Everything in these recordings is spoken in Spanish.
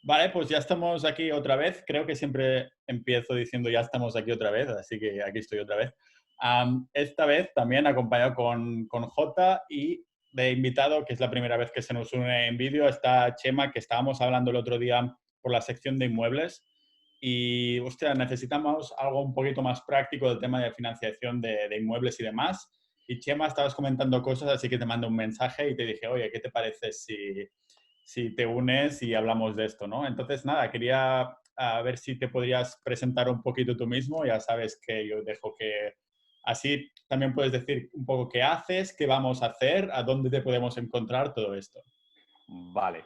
Vale, pues ya estamos aquí otra vez. Creo que siempre empiezo diciendo ya estamos aquí otra vez, así que aquí estoy otra vez. Esta vez también acompañado con Jota y de invitado, que es la primera vez que se nos une en vídeo, está Chema, que estábamos hablando el otro día por la sección de inmuebles. Y, hostia, necesitamos algo un poquito más práctico del tema de financiación de inmuebles y demás. Y Chema, estabas comentando cosas, así que te mando un mensaje y te dije, oye, ¿qué te parece si te unes y hablamos de esto, ¿no? Entonces, nada, quería ver si te podrías presentar un poquito tú mismo. Ya sabes que yo dejo que así también puedes decir un poco qué haces, qué vamos a hacer, a dónde te podemos encontrar, todo esto. Vale.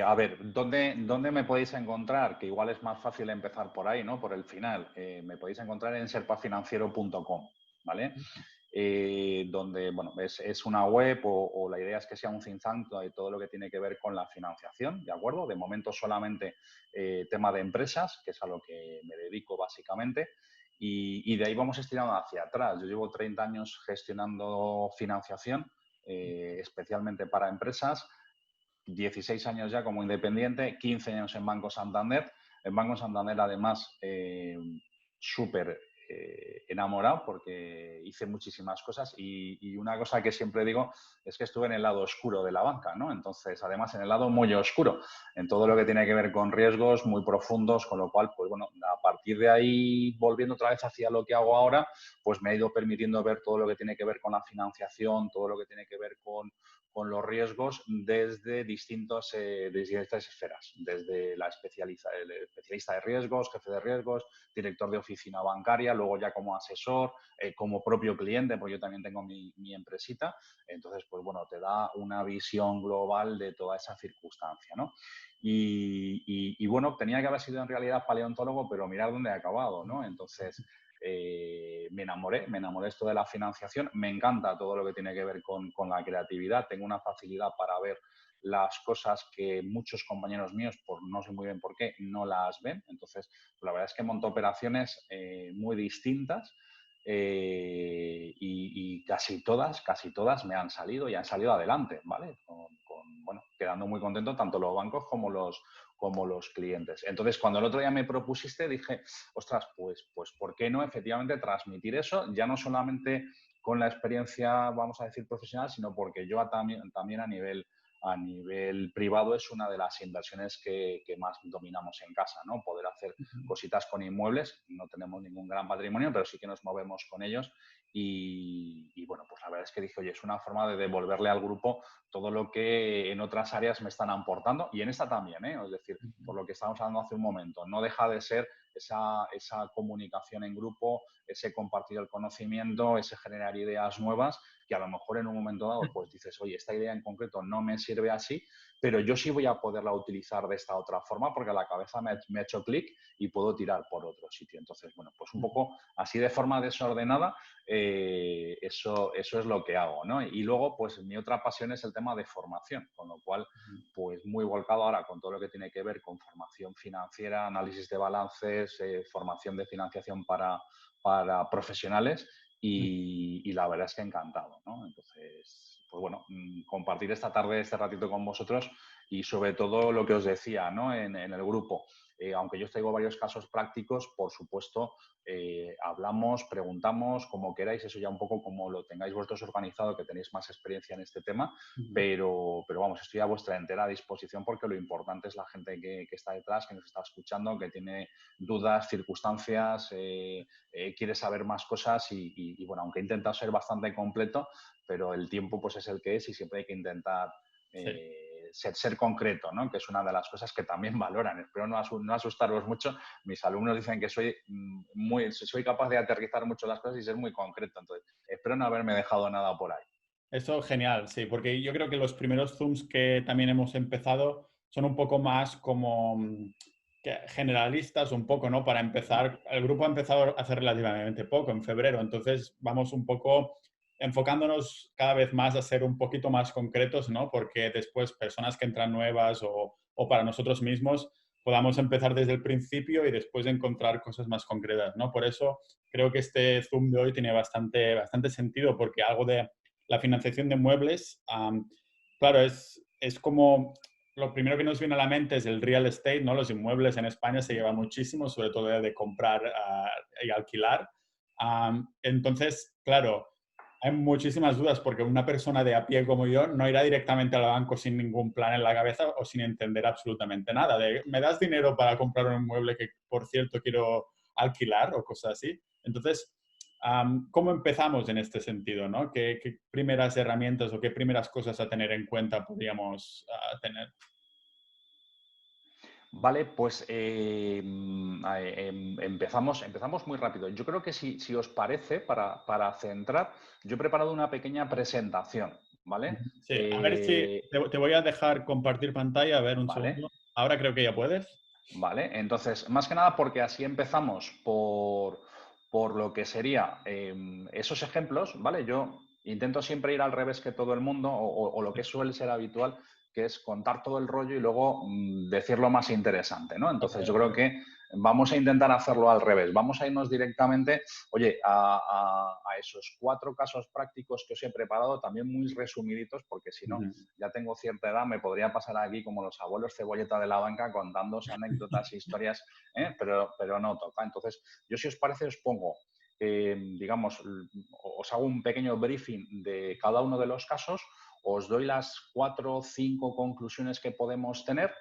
A ver, ¿dónde me podéis encontrar? Que igual es más fácil empezar por ahí, ¿no? Por el final. Me podéis encontrar en serpafinanciero.com, ¿vale? Donde, bueno, es una web o la idea es que sea un think tank de todo lo que tiene que ver con la financiación, ¿de acuerdo? De momento solamente tema de empresas, que es a lo que me dedico básicamente. Y de ahí vamos estirando hacia atrás. Yo llevo 30 años gestionando financiación, especialmente para empresas, 16 años ya como independiente, 15 años en Banco Santander. En Banco Santander, además, súper enamorado porque hice muchísimas cosas y una cosa que siempre digo es que estuve en el lado oscuro de la banca, ¿no? Entonces, además, en el lado muy oscuro, en todo lo que tiene que ver con riesgos muy profundos, con lo cual, pues bueno, a partir de ahí, volviendo otra vez hacia lo que hago ahora, pues me ha ido permitiendo ver todo lo que tiene que ver con la financiación, todo lo que tiene que ver con los riesgos desde distintas esferas, desde el especialista de riesgos, jefe de riesgos, director de oficina bancaria, luego ya como asesor, como propio cliente, porque yo también tengo mi empresita. Entonces, pues bueno, te da una visión global de toda esa circunstancia, ¿no? Y bueno, tenía que haber sido en realidad paleontólogo, pero mirar dónde he acabado, ¿no? Entonces, me enamoré esto de la financiación, me encanta todo lo que tiene que ver con la creatividad, tengo una facilidad para ver las cosas que muchos compañeros míos, por no sé muy bien por qué, no las ven. Entonces, pues la verdad es que monto operaciones muy distintas y casi todas me han salido y han salido adelante, ¿vale? Bueno, quedando muy contento tanto los bancos como los clientes. Entonces, cuando el otro día me propusiste, dije, ostras, pues ¿por qué no efectivamente transmitir eso? Ya no solamente con la experiencia, vamos a decir, profesional, sino porque yo también a nivel privado es una de las inversiones que más dominamos en casa, ¿no? Poder hacer cositas con inmuebles. No tenemos ningún gran patrimonio, pero sí que nos movemos con ellos. Y bueno, pues la verdad es que dije, oye, es una forma de devolverle al grupo todo lo que en otras áreas me están aportando y en esta también, ¿eh? Es decir, por lo que estábamos hablando hace un momento, no deja de ser esa comunicación en grupo, ese compartir el conocimiento, ese generar ideas nuevas que a lo mejor en un momento dado pues dices, oye, esta idea en concreto no me sirve así, pero yo sí voy a poderla utilizar de esta otra forma porque la cabeza me ha hecho clic y puedo tirar por otro sitio. Entonces, bueno, pues un poco así de forma desordenada, eso es lo que hago, ¿no? Y luego, pues mi otra pasión es el tema de formación, con lo cual, pues muy volcado ahora con todo lo que tiene que ver con formación financiera, análisis de balances, formación de financiación para profesionales y la verdad es que encantado, ¿no? Entonces, pues bueno, compartir esta tarde, este ratito con vosotros y sobre todo lo que os decía, ¿no? En el grupo. Aunque yo os traigo varios casos prácticos, por supuesto, hablamos, preguntamos, como queráis, eso ya un poco como lo tengáis vosotros organizado, que tenéis más experiencia en este tema, pero vamos, estoy a vuestra entera disposición porque lo importante es la gente que está detrás, que nos está escuchando, que tiene dudas, circunstancias, quiere saber más cosas y bueno, aunque he intentado ser bastante completo, pero el tiempo pues es el que es y siempre hay que intentar Sí. ser concreto, ¿no? Que es una de las cosas que también valoran. Espero no asustaros mucho. Mis alumnos dicen que soy capaz de aterrizar mucho las cosas y ser muy concreto. Entonces, espero no haberme dejado nada por ahí. Eso genial, sí, porque yo creo que los primeros Zooms que también hemos empezado son un poco más como generalistas, un poco, ¿no? Para empezar, el grupo ha empezado hace relativamente poco, en febrero, entonces vamos un poco enfocándonos cada vez más a ser un poquito más concretos, ¿no? Porque después personas que entran nuevas o para nosotros mismos podamos empezar desde el principio y después encontrar cosas más concretas, ¿no? Por eso creo que este Zoom de hoy tiene bastante sentido, porque algo de la financiación de muebles, claro, es como lo primero que nos viene a la mente es el real estate, ¿no? Los inmuebles en España se llevan muchísimo, sobre todo de comprar y alquilar. Entonces, claro, hay muchísimas dudas porque una persona de a pie como yo no irá directamente al banco sin ningún plan en la cabeza o sin entender absolutamente nada. ¿Me das dinero para comprar un inmueble que, por cierto, quiero alquilar o cosas así? Entonces, ¿cómo empezamos en este sentido, ¿no? ¿Qué primeras herramientas o qué primeras cosas a tener en cuenta podríamos tener? Vale, pues empezamos muy rápido. Yo creo que si os parece, para centrar, yo he preparado una pequeña presentación, ¿vale? Sí, a ver si te voy a dejar compartir pantalla, a ver un Vale, segundo. Ahora creo que ya puedes. vale. Entonces, más que nada porque así empezamos por lo que sería esos ejemplos, ¿vale? Yo intento siempre ir al revés que todo el mundo o lo que suele ser habitual, que es contar todo el rollo y luego decir lo más interesante, ¿no? Ok, Entonces yo creo ok. que vamos a intentar hacerlo al revés. Vamos a irnos directamente, oye, a esos 4 casos prácticos que os he preparado, también muy resumiditos, porque si no, Ujú. ya tengo cierta edad, me podría pasar aquí como los abuelos cebolleta de la banca contándose anécdotas e historias, pero no toca. Entonces, yo si os parece os pongo digamos, os hago un pequeño briefing de cada uno de los casos, os doy las 4 o 5 conclusiones que podemos tener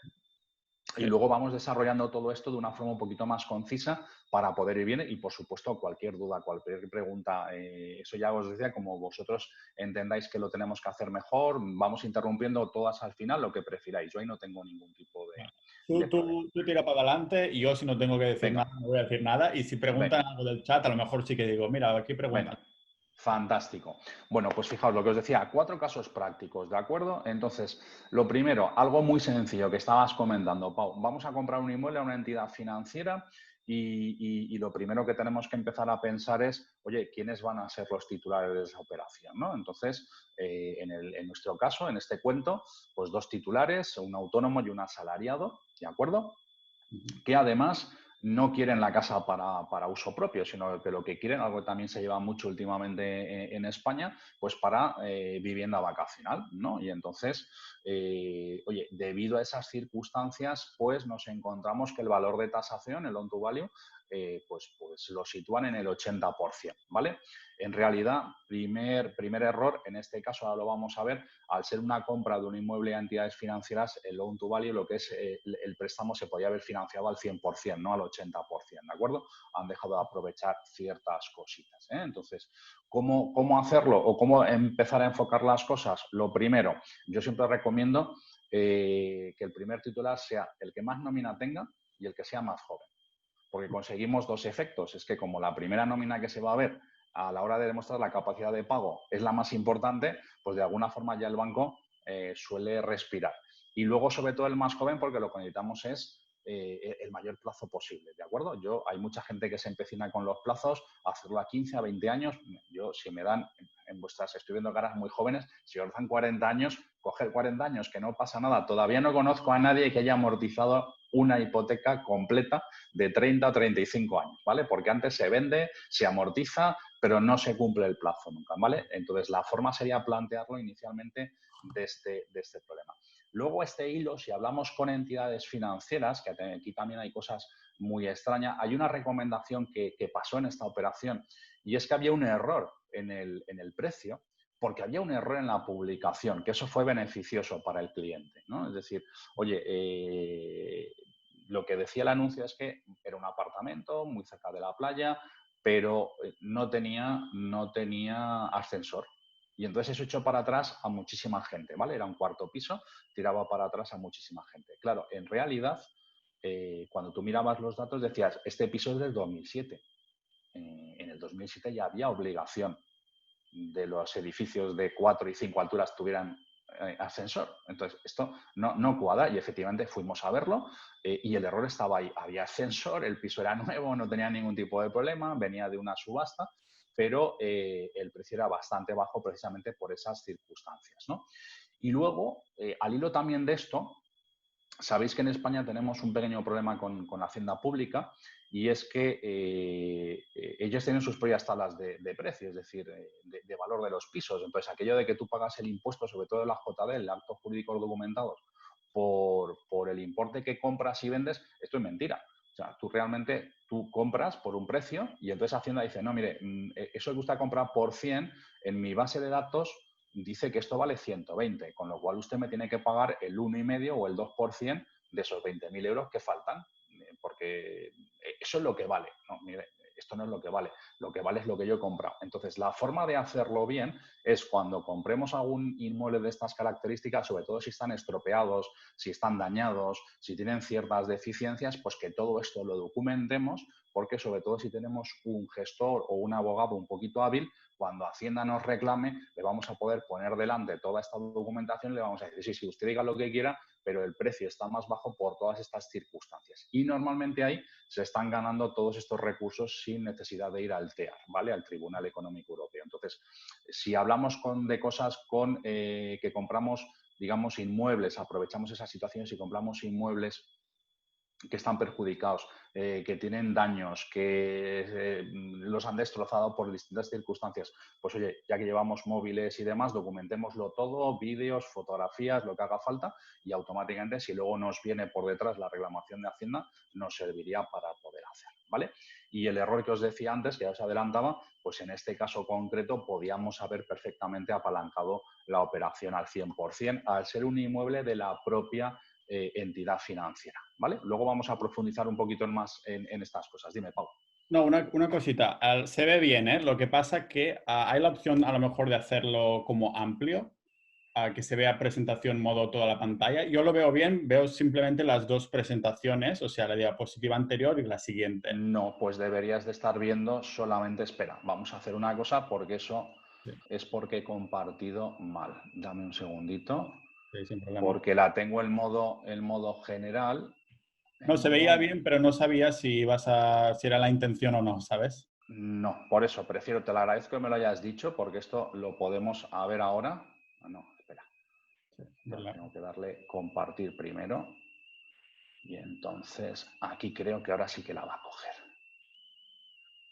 y Sí. luego vamos desarrollando todo esto de una forma un poquito más concisa para poder ir bien y, por supuesto, cualquier duda, cualquier pregunta, eso ya os decía, como vosotros entendáis que lo tenemos que hacer mejor, vamos interrumpiendo todas al final, lo que prefiráis. Yo ahí no tengo ningún tipo Vale. de problema. Tú tira para adelante y yo si no tengo que decir Venga, nada, no voy a decir nada. Y si preguntan venga, algo del chat, a lo mejor sí que digo, mira, aquí preguntan. venga. Fantástico. Bueno, pues fijaos lo que os decía, 4 casos prácticos, ¿de acuerdo? Entonces, lo primero, algo muy sencillo que estabas comentando, Pau. Vamos a comprar un inmueble a una entidad financiera y lo primero que tenemos que empezar a pensar es, oye, ¿quiénes van a ser los titulares de esa operación? ¿No? Entonces, en nuestro caso, en este cuento, pues 2 titulares, un autónomo y un asalariado, ¿de acuerdo? Ujú. Que además no quieren la casa para uso propio, sino que lo que quieren, algo que también se lleva mucho últimamente en España, pues para vivienda vacacional, ¿no? Y entonces, oye, debido a esas circunstancias, pues nos encontramos que el valor de tasación, el loan to value, pues lo sitúan en el 80%, ¿vale? En realidad, primer error, en este caso ahora lo vamos a ver, al ser una compra de un inmueble a entidades financieras, el loan to value, lo que es el préstamo, se podía haber financiado al 100%, no al 80%, ¿de acuerdo? Han dejado de aprovechar ciertas cositas. Entonces, ¿cómo hacerlo o cómo empezar a enfocar las cosas? Lo primero, yo siempre recomiendo que el primer titular sea el que más nómina tenga y el que sea más joven, porque conseguimos 2 efectos. Es que como la primera nómina que se va a ver a la hora de demostrar la capacidad de pago es la más importante, pues de alguna forma ya el banco suele respirar. Y luego, sobre todo, el más joven, porque lo que necesitamos es el mayor plazo posible, ¿de acuerdo? Hay mucha gente que se empecina con los plazos, a hacerlo a 15, a 20 años. Yo, si me dan, en vuestras, estoy viendo caras muy jóvenes, si os dan 40 años, coger 40 años, que no pasa nada. Todavía no conozco a nadie que haya amortizado una hipoteca completa de 30 o 35 años, ¿vale? Porque antes se vende, se amortiza, pero no se cumple el plazo nunca, ¿vale? Entonces, la forma sería plantearlo inicialmente de este problema. Luego, este hilo, si hablamos con entidades financieras, que aquí también hay cosas muy extrañas, hay una recomendación que pasó en esta operación y es que había un error en el precio porque había un error en la publicación, que eso fue beneficioso para el cliente, ¿no? Es decir, oye, lo que decía el anuncio es que era un apartamento muy cerca de la playa, pero no tenía ascensor. Y entonces eso echó para atrás a muchísima gente, ¿vale? Era un cuarto piso, tiraba para atrás a muchísima gente. Claro, en realidad, cuando tú mirabas los datos decías, este piso es del 2007. En el 2007 ya había obligación de los edificios de 4 y 5 alturas tuvieran ascensor. Entonces, esto no cuadra y efectivamente fuimos a verlo y el error estaba ahí. Había ascensor, el piso era nuevo, no tenía ningún tipo de problema, venía de una subasta, pero el precio era bastante bajo precisamente por esas circunstancias, ¿no? Y luego, al hilo también de esto, sabéis que en España tenemos un pequeño problema con la hacienda pública y es que ellos tienen sus propias tablas de precio, es decir, de valor de los pisos. Entonces, aquello de que tú pagas el impuesto, sobre todo de la JD, el actos jurídicos documentados, por el importe que compras y vendes, esto es mentira. O sea, tú compras por un precio y entonces Hacienda dice, no, mire, eso que usted ha comprado por 100, en mi base de datos dice que esto vale 120, con lo cual usted me tiene que pagar el 1,5 o el 2% de esos 20.000 euros que faltan, porque eso es lo que vale. No, mire, esto no es lo que vale es lo que yo he comprado. Entonces, la forma de hacerlo bien es cuando compremos algún inmueble de estas características, sobre todo si están estropeados, si están dañados, si tienen ciertas deficiencias, pues que todo esto lo documentemos, porque sobre todo si tenemos un gestor o un abogado un poquito hábil, cuando Hacienda nos reclame, le vamos a poder poner delante toda esta documentación y le vamos a decir, sí, sí, usted diga lo que quiera, pero el precio está más bajo por todas estas circunstancias. Y normalmente ahí se están ganando todos estos recursos sin necesidad de ir al TEAR, ¿vale? Al Tribunal Económico Europeo. Entonces, si hablamos de cosas que compramos, digamos, inmuebles, aprovechamos esas situaciones y compramos inmuebles que están perjudicados, que tienen daños, que los han destrozado por distintas circunstancias. Pues oye, ya que llevamos móviles y demás, documentémoslo todo, vídeos, fotografías, lo que haga falta y automáticamente si luego nos viene por detrás la reclamación de Hacienda, nos serviría para poder hacer, ¿vale? Y el error que os decía antes, que ya os adelantaba, pues en este caso concreto podíamos haber perfectamente apalancado la operación al 100%, al ser un inmueble de la propia entidad financiera, ¿vale? Luego vamos a profundizar un poquito más en estas cosas. Dime, Pau. No, una cosita. Se ve bien, ¿eh? Lo que pasa que hay la opción a lo mejor de hacerlo como amplio, que se vea presentación modo toda la pantalla. Yo lo veo bien, veo simplemente las dos presentaciones, o sea, la diapositiva anterior y la siguiente. No, pues deberías de estar viendo solamente, espera, vamos a hacer una cosa porque eso Sí, es porque he compartido mal. Dame un segundito, sí, sin problema. porque la tengo en modo general. No, se veía bien, pero no sabía si era la intención o no, ¿sabes? No, por eso prefiero, te lo agradezco que me lo hayas dicho, porque esto lo podemos ver ahora. No, espera, Sí, sin problema. tengo que darle compartir primero. Y entonces aquí creo que ahora sí que la va a coger.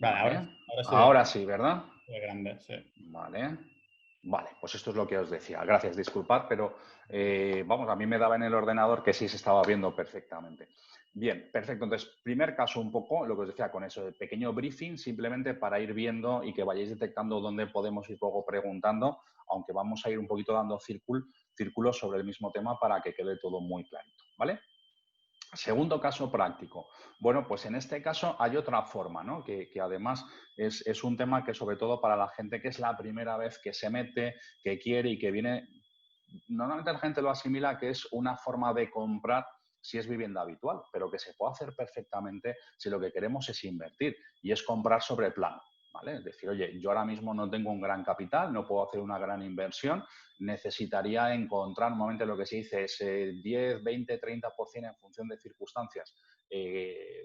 Vale, ¿Vale? ahora se ve Ahora sí, ¿verdad? grande, sí. Vale. Vale, pues esto es lo que os decía. Gracias, disculpad, pero vamos, a mí me daba en el ordenador que sí se estaba viendo perfectamente. Bien, perfecto. Entonces, primer caso un poco, lo que os decía con eso, el pequeño briefing, simplemente para ir viendo y que vayáis detectando dónde podemos ir luego preguntando, aunque vamos a ir un poquito dando círculos sobre el mismo tema para que quede todo muy clarito, ¿vale? Segundo caso práctico. Bueno, pues en este caso hay otra forma, ¿no? Que además es un tema que sobre todo para la gente que es la primera vez que se mete, que quiere y que viene, normalmente la gente lo asimila que es una forma de comprar si es vivienda habitual, pero que se puede hacer perfectamente si lo que queremos es invertir y es comprar sobre plano. ¿Vale? Es decir, oye, yo ahora mismo no tengo un gran capital, no puedo hacer una gran inversión, necesitaría encontrar, normalmente lo que se dice es 10, 20, 30% en función de circunstancias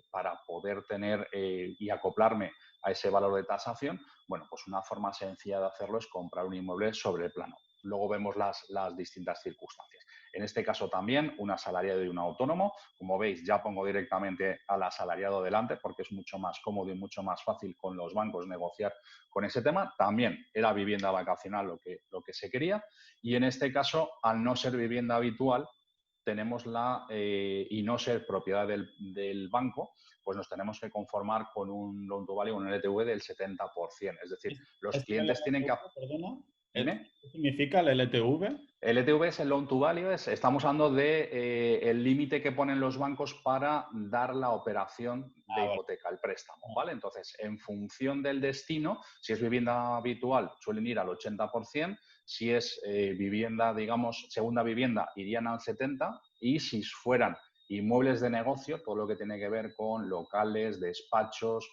para poder tener y acoplarme a ese valor de tasación. Bueno, pues una forma sencilla de hacerlo es comprar un inmueble sobre plano. Luego vemos las distintas circunstancias. En este caso también un asalariado y un autónomo. Como veis, ya pongo directamente al asalariado delante porque es mucho más cómodo y mucho más fácil con los bancos negociar con ese tema. También era vivienda vacacional lo que se quería. Y en este caso, al no ser vivienda habitual, tenemos y no ser propiedad del banco, pues nos tenemos que conformar con un loan to value, un LTV del 70%. Es decir, los ¿Esto del clientes tienen que... LTV, perdona? Dime. ¿Qué significa el LTV? El LTV es el loan to value, estamos hablando de el límite que ponen los bancos para dar la operación de Vale. hipoteca, el préstamo, ¿vale? Entonces, en función del destino, si es vivienda habitual, suelen ir al 80%, si es vivienda, digamos, segunda vivienda, irían al 70%, y si fueran inmuebles de negocio, todo lo que tiene que ver con locales, despachos,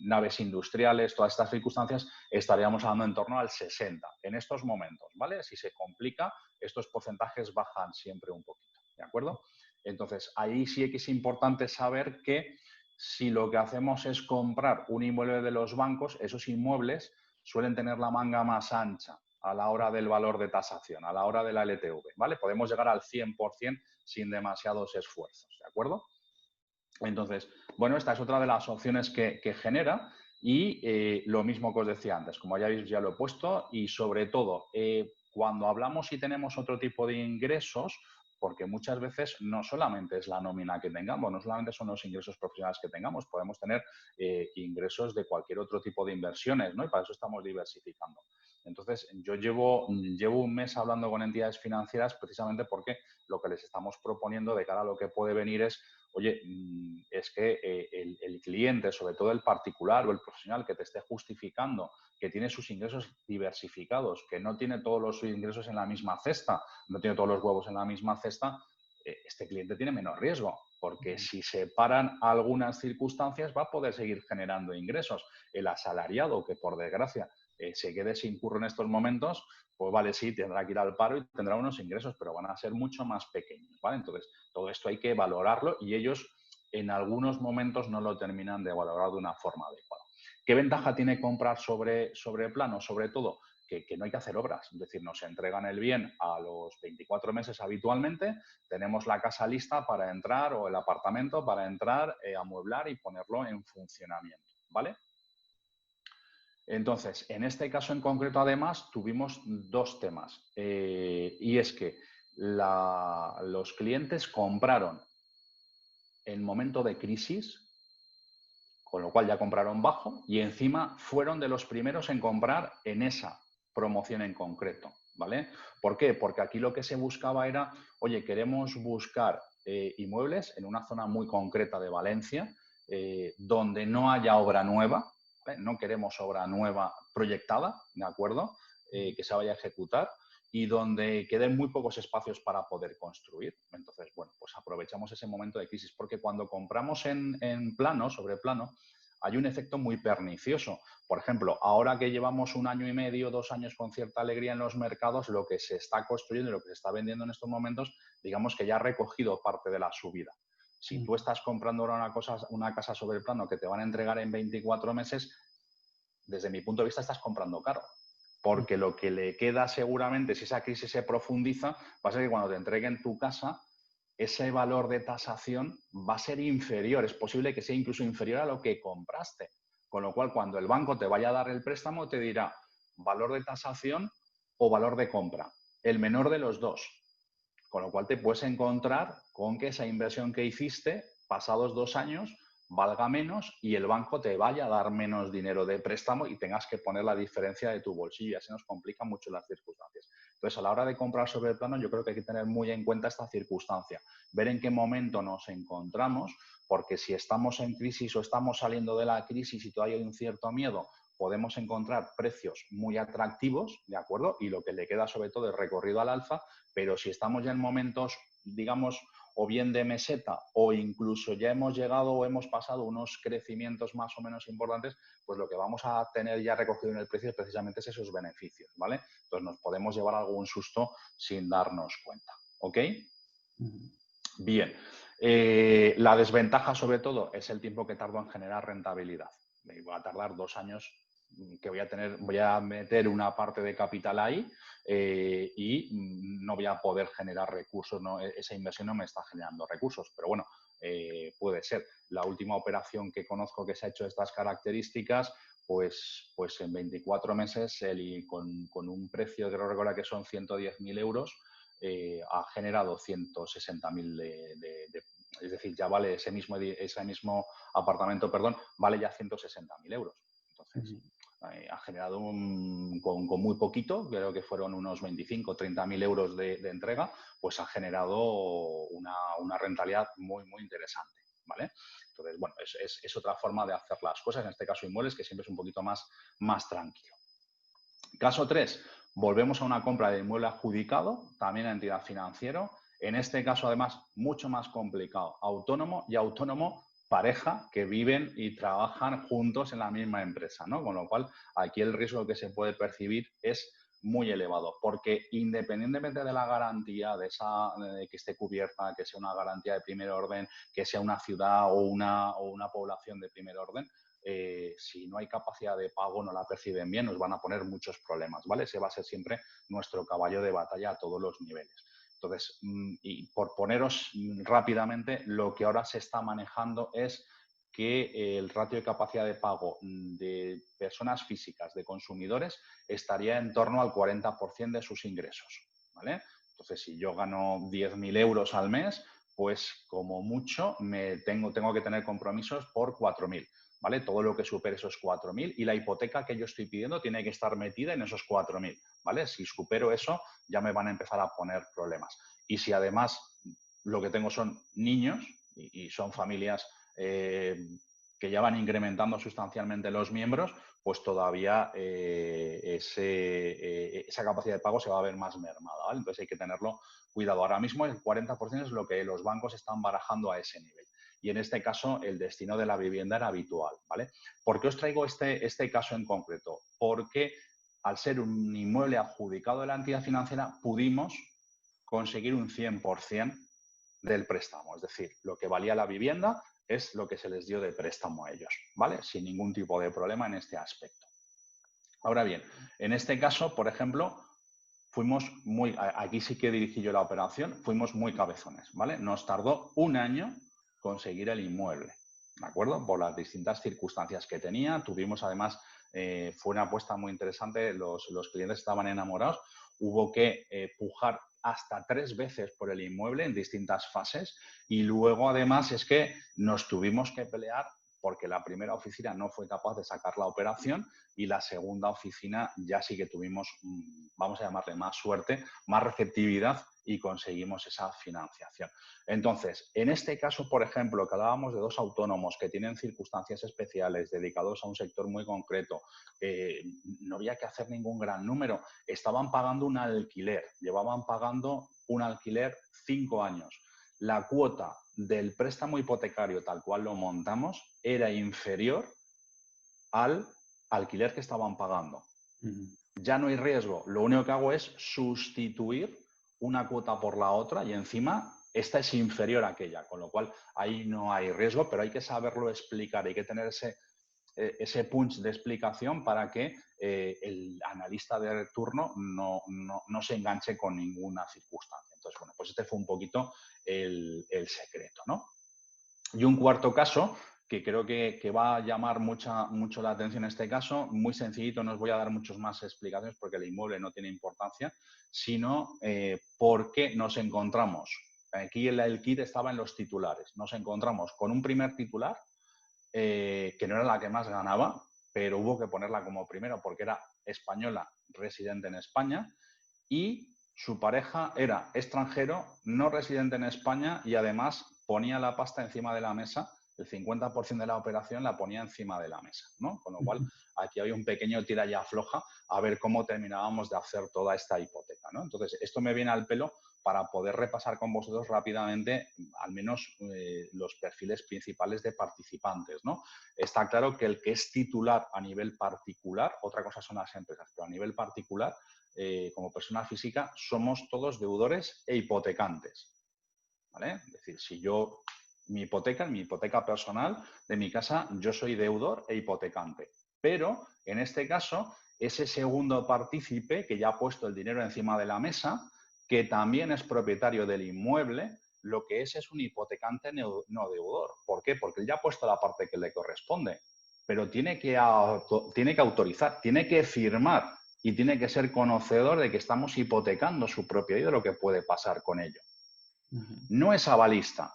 naves industriales, todas estas circunstancias, estaríamos hablando en torno al 60 en estos momentos, ¿vale? Si se complica, estos porcentajes bajan siempre un poquito, ¿de acuerdo? Entonces, ahí sí que es importante saber que si lo que hacemos es comprar un inmueble de los bancos, esos inmuebles suelen tener la manga más ancha a la hora del valor de tasación, a la hora de la LTV, ¿vale? Podemos llegar al 100% sin demasiados esfuerzos, ¿de acuerdo? Entonces, bueno, esta es otra de las opciones que genera y lo mismo que os decía antes, como ya veis, ya lo he puesto y sobre todo, cuando hablamos y tenemos otro tipo de ingresos, porque muchas veces no solamente es la nómina que tengamos, no solamente son los ingresos profesionales que tengamos, podemos tener ingresos de cualquier otro tipo de inversiones, ¿no? Y para eso estamos diversificando. Entonces, yo llevo un mes hablando con entidades financieras precisamente porque lo que les estamos proponiendo de cara a lo que puede venir es, oye, es que el cliente, sobre todo el particular o el profesional que te esté justificando que tiene sus ingresos diversificados, que no tiene todos los ingresos en la misma cesta, no tiene todos los huevos en la misma cesta, este cliente tiene menos riesgo, porque si se paran algunas circunstancias va a poder seguir generando ingresos. El asalariado, que por desgracia se quede sin curro en estos momentos, pues vale, sí, tendrá que ir al paro y tendrá unos ingresos, pero van a ser mucho más pequeños, ¿vale? Entonces, todo esto hay que valorarlo y ellos en algunos momentos no lo terminan de valorar de una forma adecuada. ¿Qué ventaja tiene comprar sobre plano? Sobre todo, que no hay que hacer obras. Es decir, nos entregan el bien a los 24 meses habitualmente, tenemos la casa lista para entrar o el apartamento para entrar, amueblar y ponerlo en funcionamiento, ¿vale? Entonces, en este caso en concreto, además, tuvimos dos temas. Y es que los clientes compraron en momento de crisis, con lo cual ya compraron bajo y encima fueron de los primeros en comprar en esa promoción en concreto, ¿vale? ¿Por qué? Porque aquí lo que se buscaba era, oye, queremos buscar inmuebles en una zona muy concreta de Valencia, donde no haya obra nueva, ¿vale? No queremos obra nueva proyectada, ¿de acuerdo? Que se vaya a ejecutar y donde queden muy pocos espacios para poder construir. Entonces, bueno, pues aprovechamos ese momento de crisis, porque cuando compramos en plano, sobre plano, hay un efecto muy pernicioso. Por ejemplo, ahora que llevamos 1 año y medio, 2 años con cierta alegría en los mercados, lo que se está construyendo y lo que se está vendiendo en estos momentos, digamos que ya ha recogido parte de la subida. Si tú estás comprando ahora una casa sobre plano que te van a entregar en 24 meses, desde mi punto de vista estás comprando caro. Porque lo que le queda seguramente, si esa crisis se profundiza, va a ser que cuando te entreguen tu casa, ese valor de tasación va a ser inferior. Es posible que sea incluso inferior a lo que compraste. Con lo cual, cuando el banco te vaya a dar el préstamo, te dirá valor de tasación o valor de compra. El menor de los dos. Con lo cual te puedes encontrar con que esa inversión que hiciste, pasados 2 años, valga menos y el banco te vaya a dar menos dinero de préstamo y tengas que poner la diferencia de tu bolsillo. Ya se nos complican mucho las circunstancias. Entonces, a la hora de comprar sobre el plano, yo creo que hay que tener muy en cuenta esta circunstancia. Ver en qué momento nos encontramos, porque si estamos en crisis o estamos saliendo de la crisis y todavía hay un cierto miedo, podemos encontrar precios muy atractivos, ¿de acuerdo? Y lo que le queda sobre todo es recorrido al alza, pero si estamos ya en momentos, digamos, o bien de meseta o incluso ya hemos llegado o hemos pasado unos crecimientos más o menos importantes, pues lo que vamos a tener ya recogido en el precio precisamente es esos beneficios, ¿vale? Entonces nos podemos llevar algún susto sin darnos cuenta, ¿ok? Bien. La desventaja sobre todo es el tiempo que tardo en generar rentabilidad. Va a tardar 2 años que voy a meter una parte de capital ahí y no voy a poder generar recursos, ¿no? Esa inversión no me está generando recursos, pero bueno, puede ser. La última operación que conozco que se ha hecho de estas características, pues en 24 meses con un precio, creo recordar que son 110.000 euros, ha generado 160.000 es decir, ya vale ese mismo apartamento, perdón, vale ya 160.000 euros. Entonces, ha generado con muy poquito, creo que fueron unos 25 o 30.000 euros de entrega, pues ha generado una rentabilidad muy, muy interesante, ¿vale? Entonces, bueno, es otra forma de hacer las cosas, en este caso inmuebles, que siempre es un poquito más tranquilo. Caso 3, volvemos a una compra de inmueble adjudicado, también a entidad financiera. En este caso, además, mucho más complicado. Autónomo y autónomo pareja que viven y trabajan juntos en la misma empresa, ¿no? Con lo cual, aquí el riesgo que se puede percibir es muy elevado, porque independientemente de la garantía de que esté cubierta, que sea una garantía de primer orden, que sea una ciudad o una población de primer orden, si no hay capacidad de pago, no la perciben bien, nos van a poner muchos problemas, ¿vale? Ese va a ser siempre nuestro caballo de batalla a todos los niveles. Entonces, y por poneros rápidamente, lo que ahora se está manejando es que el ratio de capacidad de pago de personas físicas, de consumidores, estaría en torno al 40% de sus ingresos, ¿vale? Entonces, si yo gano 10.000 euros al mes, pues como mucho tengo que tener compromisos por 4.000. ¿Vale? Todo lo que supere esos 4.000 y la hipoteca que yo estoy pidiendo tiene que estar metida en esos 4.000, ¿vale? Si supero eso, ya me van a empezar a poner problemas. Y si además lo que tengo son niños y son familias que ya van incrementando sustancialmente los miembros, pues todavía esa capacidad de pago se va a ver más mermada, ¿vale? Entonces hay que tenerlo cuidado. Ahora mismo el 40% es lo que los bancos están barajando a ese nivel. Y en este caso el destino de la vivienda era habitual, ¿vale? ¿Por qué os traigo este caso en concreto? Porque al ser un inmueble adjudicado de la entidad financiera pudimos conseguir un 100% del préstamo. Es decir, lo que valía la vivienda es lo que se les dio de préstamo a ellos, ¿vale? Sin ningún tipo de problema en este aspecto. Ahora bien, en este caso, por ejemplo, aquí sí que dirigí yo la operación, fuimos muy cabezones, ¿vale? Nos tardó un año conseguir el inmueble, ¿de acuerdo? Por las distintas circunstancias que tenía. Tuvimos además, fue una apuesta muy interesante, los clientes estaban enamorados, hubo que pujar hasta 3 veces por el inmueble en distintas fases y luego además es que nos tuvimos que pelear porque la primera oficina no fue capaz de sacar la operación y la segunda oficina ya sí que tuvimos, vamos a llamarle más suerte, más receptividad y conseguimos esa financiación. Entonces, en este caso, por ejemplo, que hablábamos de 2 autónomos que tienen circunstancias especiales dedicados a un sector muy concreto, no había que hacer ningún gran número, estaban pagando un alquiler, llevaban pagando un alquiler 5 años. La cuota del préstamo hipotecario tal cual lo montamos era inferior al alquiler que estaban pagando. Ya no hay riesgo, lo único que hago es sustituir una cuota por la otra y encima esta es inferior a aquella, con lo cual ahí no hay riesgo, pero hay que saberlo explicar, hay que tener ese punch de explicación para que el analista de turno no se enganche con ninguna circunstancia. Entonces, bueno, pues este fue un poquito el secreto, ¿no? Y un cuarto caso, que creo que va a llamar mucho la atención en este caso, muy sencillito, no os voy a dar muchas más explicaciones porque el inmueble no tiene importancia, sino porque nos encontramos, aquí el kit estaba en los titulares, nos encontramos con un primer titular que no era la que más ganaba, pero hubo que ponerla como primero porque era española, residente en España, y su pareja era extranjero, no residente en España y además ponía la pasta encima de la mesa, el 50% de la operación la ponía encima de la mesa, ¿no? Con lo cual, aquí había un pequeño tira y afloja a ver cómo terminábamos de hacer toda esta hipoteca, ¿no? Entonces, esto me viene al pelo para poder repasar con vosotros rápidamente al menos los perfiles principales de participantes, ¿no? Está claro que el que es titular a nivel particular, otra cosa son las empresas, pero a nivel particular, como persona física, somos todos deudores e hipotecantes, ¿vale? Es decir, si yo, mi hipoteca personal de mi casa, yo soy deudor e hipotecante. Pero, en este caso, ese segundo partícipe que ya ha puesto el dinero encima de la mesa, que también es propietario del inmueble, lo que es un hipotecante no deudor. ¿Por qué? Porque él ya ha puesto la parte que le corresponde, pero tiene que autorizar, tiene que firmar y tiene que ser conocedor de que estamos hipotecando su propiedad y de lo que puede pasar con ello. No es avalista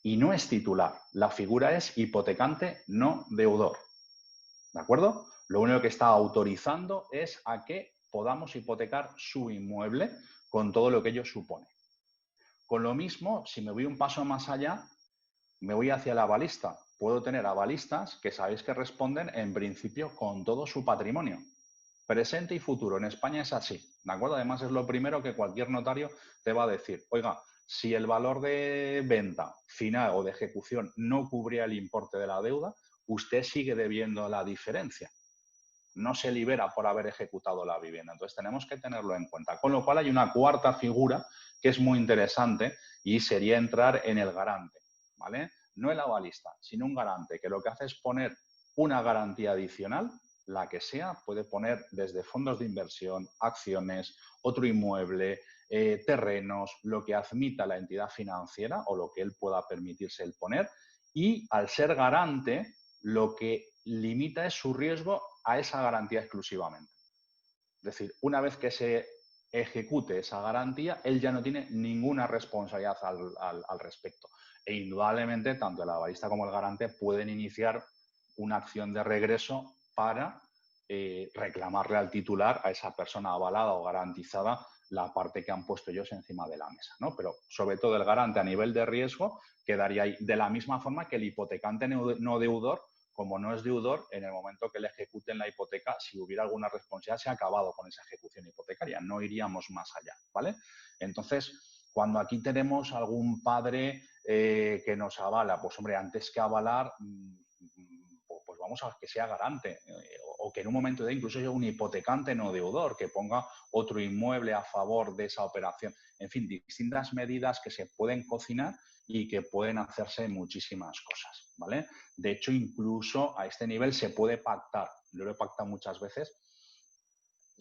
y no es titular. La figura es hipotecante, no deudor. ¿De acuerdo? Lo único que está autorizando es a que podamos hipotecar su inmueble con todo lo que ello supone. Con lo mismo, si me voy un paso más allá, me voy hacia el avalista. Puedo tener avalistas que sabéis que responden en principio con todo su patrimonio. Presente y futuro. En España es así, ¿de acuerdo? Además es lo primero que cualquier notario te va a decir. Oiga, si el valor de venta final o de ejecución no cubría el importe de la deuda, usted sigue debiendo la diferencia. No se libera por haber ejecutado la vivienda. Entonces tenemos que tenerlo en cuenta. Con lo cual hay una cuarta figura que es muy interesante y sería entrar en el garante, ¿vale? No el avalista, sino un garante que lo que hace es poner una garantía adicional, la que sea, puede poner desde fondos de inversión, acciones, otro inmueble, terrenos, lo que admita la entidad financiera o lo que él pueda permitirse el poner y al ser garante lo que limita es su riesgo a esa garantía exclusivamente. Es decir, una vez que se ejecute esa garantía, él ya no tiene ninguna responsabilidad al respecto. E indudablemente, tanto el avalista como el garante pueden iniciar una acción de regreso para reclamarle al titular, a esa persona avalada o garantizada, la parte que han puesto ellos encima de la mesa, ¿no? Pero sobre todo el garante a nivel de riesgo quedaría ahí, de la misma forma que el hipotecante no deudor, como no es deudor, en el momento que le ejecuten la hipoteca, si hubiera alguna responsabilidad, se ha acabado con esa ejecución hipotecaria, no iríamos más allá, ¿vale? Entonces, cuando aquí tenemos algún padre que nos avala, pues hombre, antes que avalar, pues vamos a que sea garante, o que en un momento de incluso sea un hipotecante no deudor, que ponga otro inmueble a favor de esa operación. En fin, distintas medidas que se pueden cocinar y que pueden hacerse muchísimas cosas, ¿vale? De hecho, incluso a este nivel se puede pactar. Yo lo he pactado muchas veces.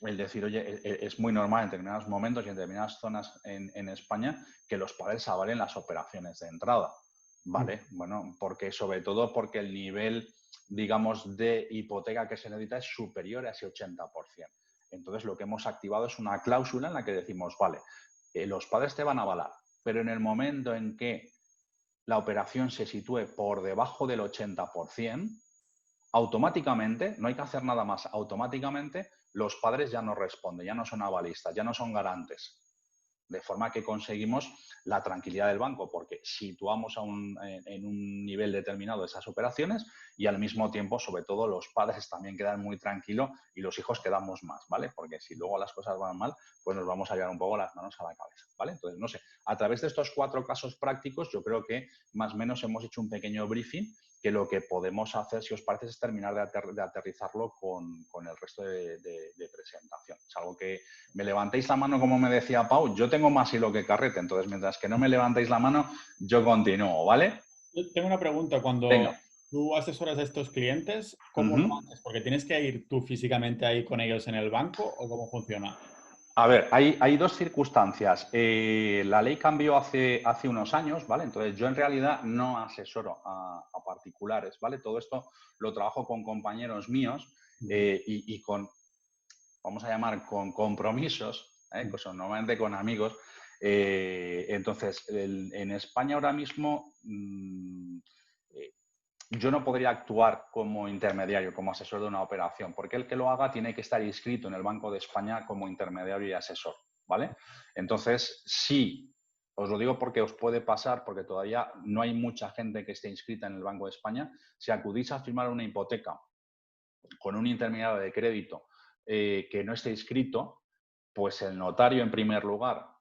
El decir, oye, es muy normal en determinados momentos y en determinadas zonas en España que los padres avalen las operaciones de entrada, ¿vale? Bueno, porque sobre todo porque el nivel, digamos, de hipoteca que se necesita es superior a ese 80%. Entonces, lo que hemos activado es una cláusula en la que decimos, vale, los padres te van a avalar, pero en el momento en que la operación se sitúe por debajo del 80%, automáticamente, no hay que hacer nada más, automáticamente los padres ya no responden, ya no son avalistas, ya no son garantes. De forma que conseguimos la tranquilidad del banco porque situamos en un nivel determinado esas operaciones y al mismo tiempo, sobre todo, los padres también quedan muy tranquilos y los hijos quedamos más, ¿vale? Porque si luego las cosas van mal, pues nos vamos a llevar un poco las manos a la cabeza, ¿vale? Entonces, no sé, a través de estos 4 casos prácticos yo creo que más o menos hemos hecho un pequeño briefing que lo que podemos hacer, si os parece, es terminar de aterrizarlo con el resto de presentación. Es algo que me levantéis la mano, como me decía Pau, yo tengo más hilo que carrete, entonces mientras que no me levantéis la mano, yo continúo, ¿vale? Yo tengo una pregunta. Cuando Venga. tú asesoras a estos clientes, ¿cómo lo haces? Porque tienes que ir tú físicamente ahí con ellos en el banco o cómo funciona. A ver, hay dos circunstancias. La ley cambió hace unos años, ¿vale? Entonces, yo en realidad no asesoro a particulares, ¿vale? Todo esto lo trabajo con compañeros míos y con, vamos a llamar, con compromisos, pues normalmente con amigos. Entonces, en España ahora mismo yo no podría actuar como intermediario, como asesor de una operación, porque el que lo haga tiene que estar inscrito en el Banco de España como intermediario y asesor, ¿vale? Entonces, sí, os lo digo porque os puede pasar, porque todavía no hay mucha gente que esté inscrita en el Banco de España. Si acudís a firmar una hipoteca con un intermediario de crédito que no esté inscrito, pues el notario, en primer lugar,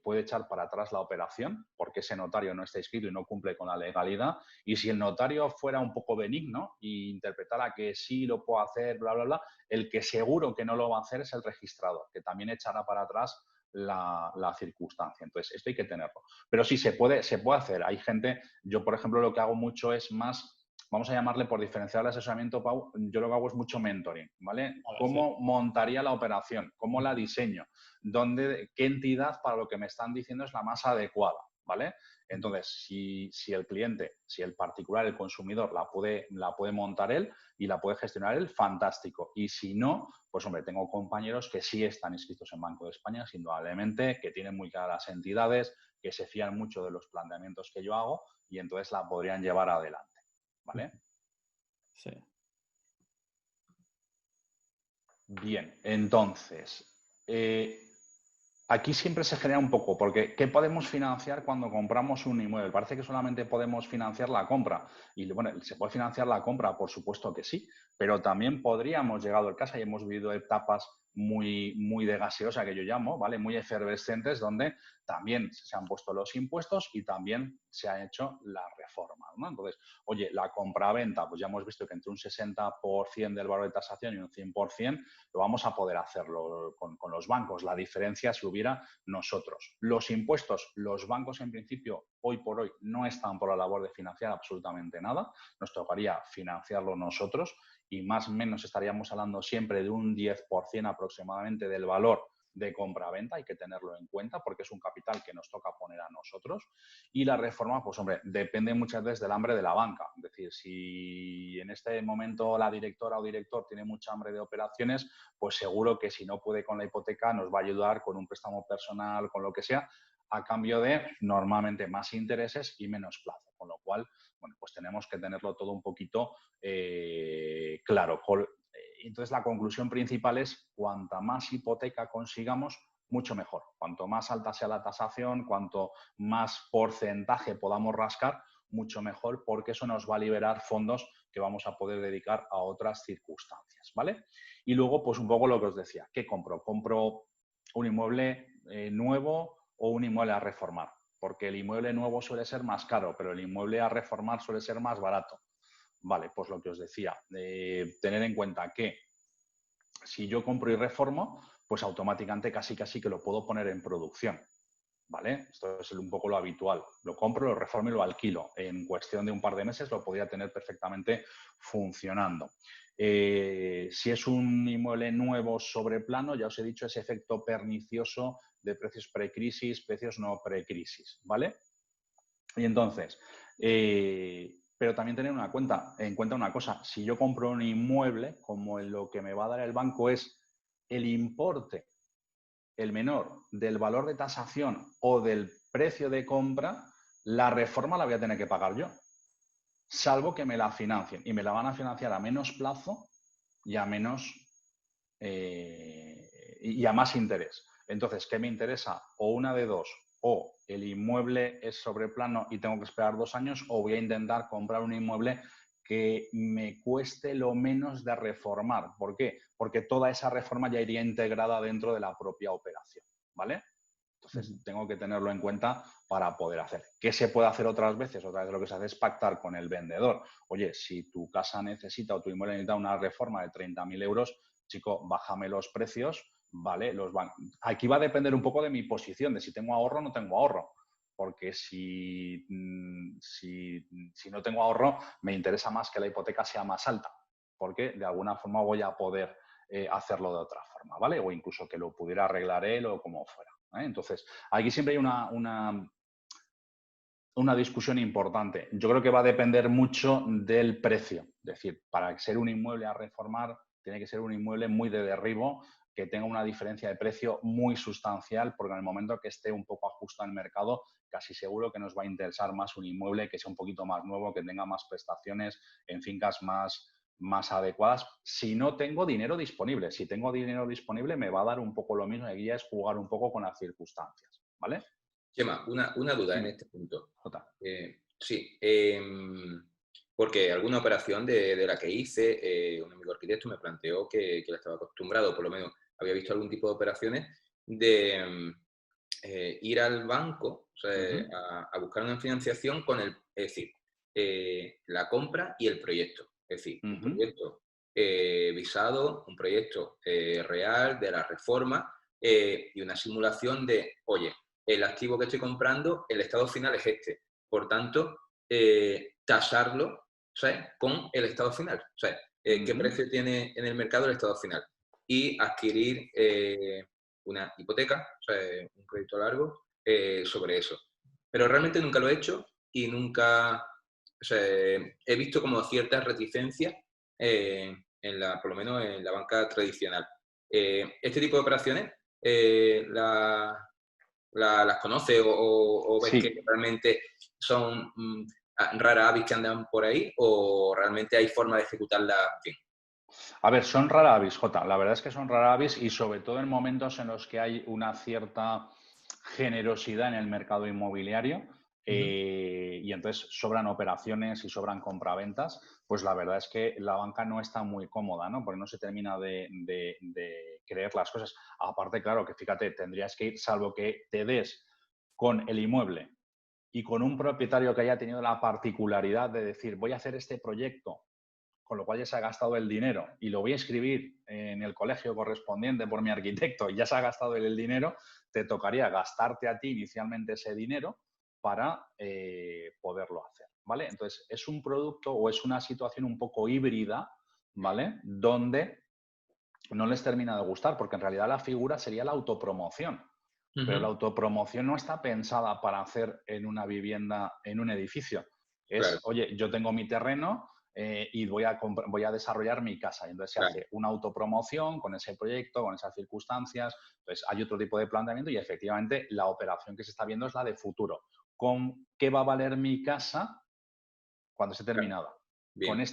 puede echar para atrás la operación porque ese notario no está inscrito y no cumple con la legalidad. Y si el notario fuera un poco benigno e interpretara que sí lo puedo hacer, bla, bla, bla, el que seguro que no lo va a hacer es el registrador, que también echará para atrás la circunstancia. Entonces, esto hay que tenerlo. Pero sí, se puede hacer. Hay gente, yo por ejemplo lo que hago mucho es más, vamos a llamarle por diferenciar el asesoramiento, Pau, yo lo que hago es mucho mentoring, ¿vale? Vale, sí. ¿Cómo montaría la operación? ¿Cómo la diseño? ¿Qué entidad para lo que me están diciendo es la más adecuada? ¿Vale? Entonces, si el cliente, si el particular, el consumidor la puede montar él y la puede gestionar él, fantástico. Y si no, pues hombre, tengo compañeros que sí están inscritos en Banco de España, indudablemente, que tienen muy claras las entidades, que se fían mucho de los planteamientos que yo hago y entonces la podrían llevar adelante. ¿Vale? Sí. Bien, entonces, aquí siempre se genera un poco, porque ¿qué podemos financiar cuando compramos un inmueble? Parece que solamente podemos financiar la compra. Y bueno, ¿se puede financiar la compra? Por supuesto que sí, pero también podríamos, llegado el caso, y hemos vivido etapas muy de gaseosa, que yo llamo, ¿vale? Muy efervescentes, donde también se han puesto los impuestos y también se ha hecho la reforma, ¿no? Entonces, oye, la compra-venta, pues ya hemos visto que entre un 60% del valor de tasación y un 100% lo vamos a poder hacerlo con los bancos. La diferencia si hubiera nosotros. Los impuestos, los bancos en principio, hoy por hoy, no están por la labor de financiar absolutamente nada. Nos tocaría financiarlo nosotros y más o menos estaríamos hablando siempre de un 10% aproximadamente del valor de compra-venta, hay que tenerlo en cuenta porque es un capital que nos toca poner a nosotros. Y la reforma, pues hombre, depende muchas veces del hambre de la banca. Es decir, si en este momento la directora o director tiene mucha hambre de operaciones, pues seguro que si no puede con la hipoteca nos va a ayudar con un préstamo personal, con lo que sea, a cambio de normalmente más intereses y menos plazo. Con lo cual, bueno, pues tenemos que tenerlo todo un poquito claro. Entonces, la conclusión principal es cuanta más hipoteca consigamos, mucho mejor. Cuanto más alta sea la tasación, cuanto más porcentaje podamos rascar, mucho mejor, porque eso nos va a liberar fondos que vamos a poder dedicar a otras circunstancias, ¿vale? Y luego, pues un poco lo que os decía, ¿qué compro? ¿Compro un inmueble nuevo o un inmueble a reformar? Porque el inmueble nuevo suele ser más caro, pero el inmueble a reformar suele ser más barato. Vale, pues lo que os decía, tener en cuenta que si yo compro y reformo, pues automáticamente casi que lo puedo poner en producción. ¿Vale? Esto es un poco lo habitual. Lo compro, lo reformo y lo alquilo. En cuestión de un par de meses lo podría tener perfectamente funcionando. Si es un inmueble nuevo sobre plano, ya os he dicho ese efecto pernicioso de precios precrisis, precios no precrisis, ¿vale? Y entonces, pero también tener en cuenta una cosa, si yo compro un inmueble, como lo que me va a dar el banco es el importe, el menor del valor de tasación o del precio de compra, la reforma la voy a tener que pagar yo, salvo que me la financien. Y me la van a financiar a menos plazo y a menos y a más interés. Entonces, ¿qué me interesa? O una de dos, o el inmueble es sobre plano y tengo que esperar 2 años, o voy a intentar comprar un inmueble que me cueste lo menos de reformar. ¿Por qué? Porque toda esa reforma ya iría integrada dentro de la propia operación, ¿vale? Entonces, tengo que tenerlo en cuenta para poder hacer. ¿Qué se puede hacer otras veces? Otra vez lo que se hace es pactar con el vendedor. Oye, si tu casa necesita o tu inmueble necesita una reforma de 30.000 euros, chico, bájame los precios, ¿vale? Aquí va a depender un poco de mi posición, de si tengo ahorro o no tengo ahorro. Porque si no tengo ahorro, me interesa más que la hipoteca sea más alta, porque de alguna forma voy a poder hacerlo de otra forma, ¿vale? O incluso que lo pudiera arreglar él o como fuera. Entonces, aquí siempre hay una discusión importante. Yo creo que va a depender mucho del precio. Es decir, para ser un inmueble a reformar, tiene que ser un inmueble muy de derribo, que tenga una diferencia de precio muy sustancial, porque en el momento que esté un poco ajustado al mercado, casi seguro que nos va a interesar más un inmueble que sea un poquito más nuevo, que tenga más prestaciones en fincas más adecuadas. Si no tengo dinero disponible, si tengo dinero disponible me va a dar un poco lo mismo, y es jugar un poco con las circunstancias, ¿vale? Chema, una duda en Dime, este punto. Jota. Sí, porque alguna operación de la que hice, un amigo arquitecto me planteó que él estaba acostumbrado, por lo menos había visto algún tipo de operaciones, de ir al banco, o sea, a buscar una financiación con es decir, la compra y el proyecto. Es decir, un proyecto visado, un proyecto real de la reforma y una simulación de, oye, el activo que estoy comprando, el estado final es este. Por tanto, tasarlo, ¿sabes?, con el estado final. ¿Sabes? ¿Qué precio tiene en el mercado el estado final? Y adquirir una hipoteca, o sea, un crédito largo, sobre eso. Pero realmente nunca lo he hecho y nunca, o sea, he visto como ciertas reticencias, por lo menos en la banca tradicional. Este tipo de operaciones, ¿las conoces o ves que Sí. realmente son raras avis que andan por ahí o realmente hay forma de ejecutarlas bien? A ver, son rara avis, Jota. La verdad es que son rara avis y sobre todo en momentos en los que hay una cierta generosidad en el mercado inmobiliario y entonces sobran operaciones y sobran compraventas, pues la verdad es que la banca no está muy cómoda, ¿no? Porque no se termina de creer las cosas. Aparte, claro, que fíjate, tendrías que ir, salvo que te des con el inmueble y con un propietario que haya tenido la particularidad de decir, voy a hacer este proyecto, con lo cual ya se ha gastado el dinero y lo voy a escribir en el colegio correspondiente por mi arquitecto y ya se ha gastado el dinero, te tocaría gastarte a ti inicialmente ese dinero para poderlo hacer, ¿vale? Entonces, es un producto o es una situación un poco híbrida, ¿vale? Donde no les termina de gustar, porque en realidad la figura sería la autopromoción. Pero la autopromoción no está pensada para hacer en una vivienda, en un edificio. Es, Claro, oye, yo tengo mi terreno y voy a desarrollar mi casa. Y entonces se claro, hace una autopromoción con ese proyecto, con esas circunstancias. Entonces hay otro tipo de planteamiento y efectivamente la operación que se está viendo es la de futuro. ¿Con qué va a valer mi casa cuando esté claro. terminada? Bien.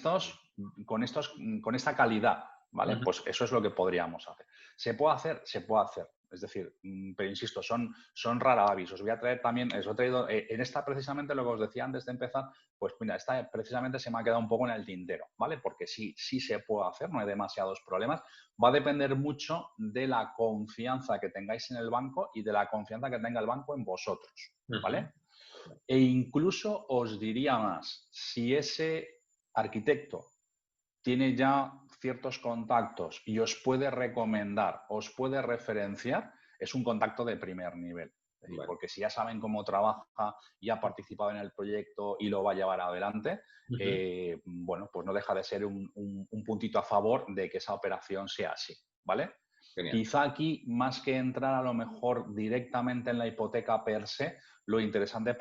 Con esta calidad, ¿vale? Ujú. Pues eso es lo que podríamos hacer. ¿Se puede hacer? Se puede hacer. Es decir, pero insisto, son rara avis. Os voy a traer también, os he traído, en esta precisamente lo que os decía antes de empezar, pues mira, esta precisamente se me ha quedado un poco en el tintero, ¿vale? Porque sí se puede hacer, no hay demasiados problemas. Va a depender mucho de la confianza que tengáis en el banco y de la confianza que tenga el banco en vosotros, Ujú. ¿vale? E incluso os diría más, si ese arquitecto tiene ya ciertos contactos y os puede recomendar, os puede referenciar, es un contacto de primer nivel. Es decir, Vale. porque si ya saben cómo trabaja y ha participado en el proyecto y lo va a llevar adelante, Ujú. bueno, pues no deja de ser un puntito a favor de que esa operación sea así, ¿vale? Genial. Quizá aquí, más que entrar a lo mejor directamente en la hipoteca per se, lo interesante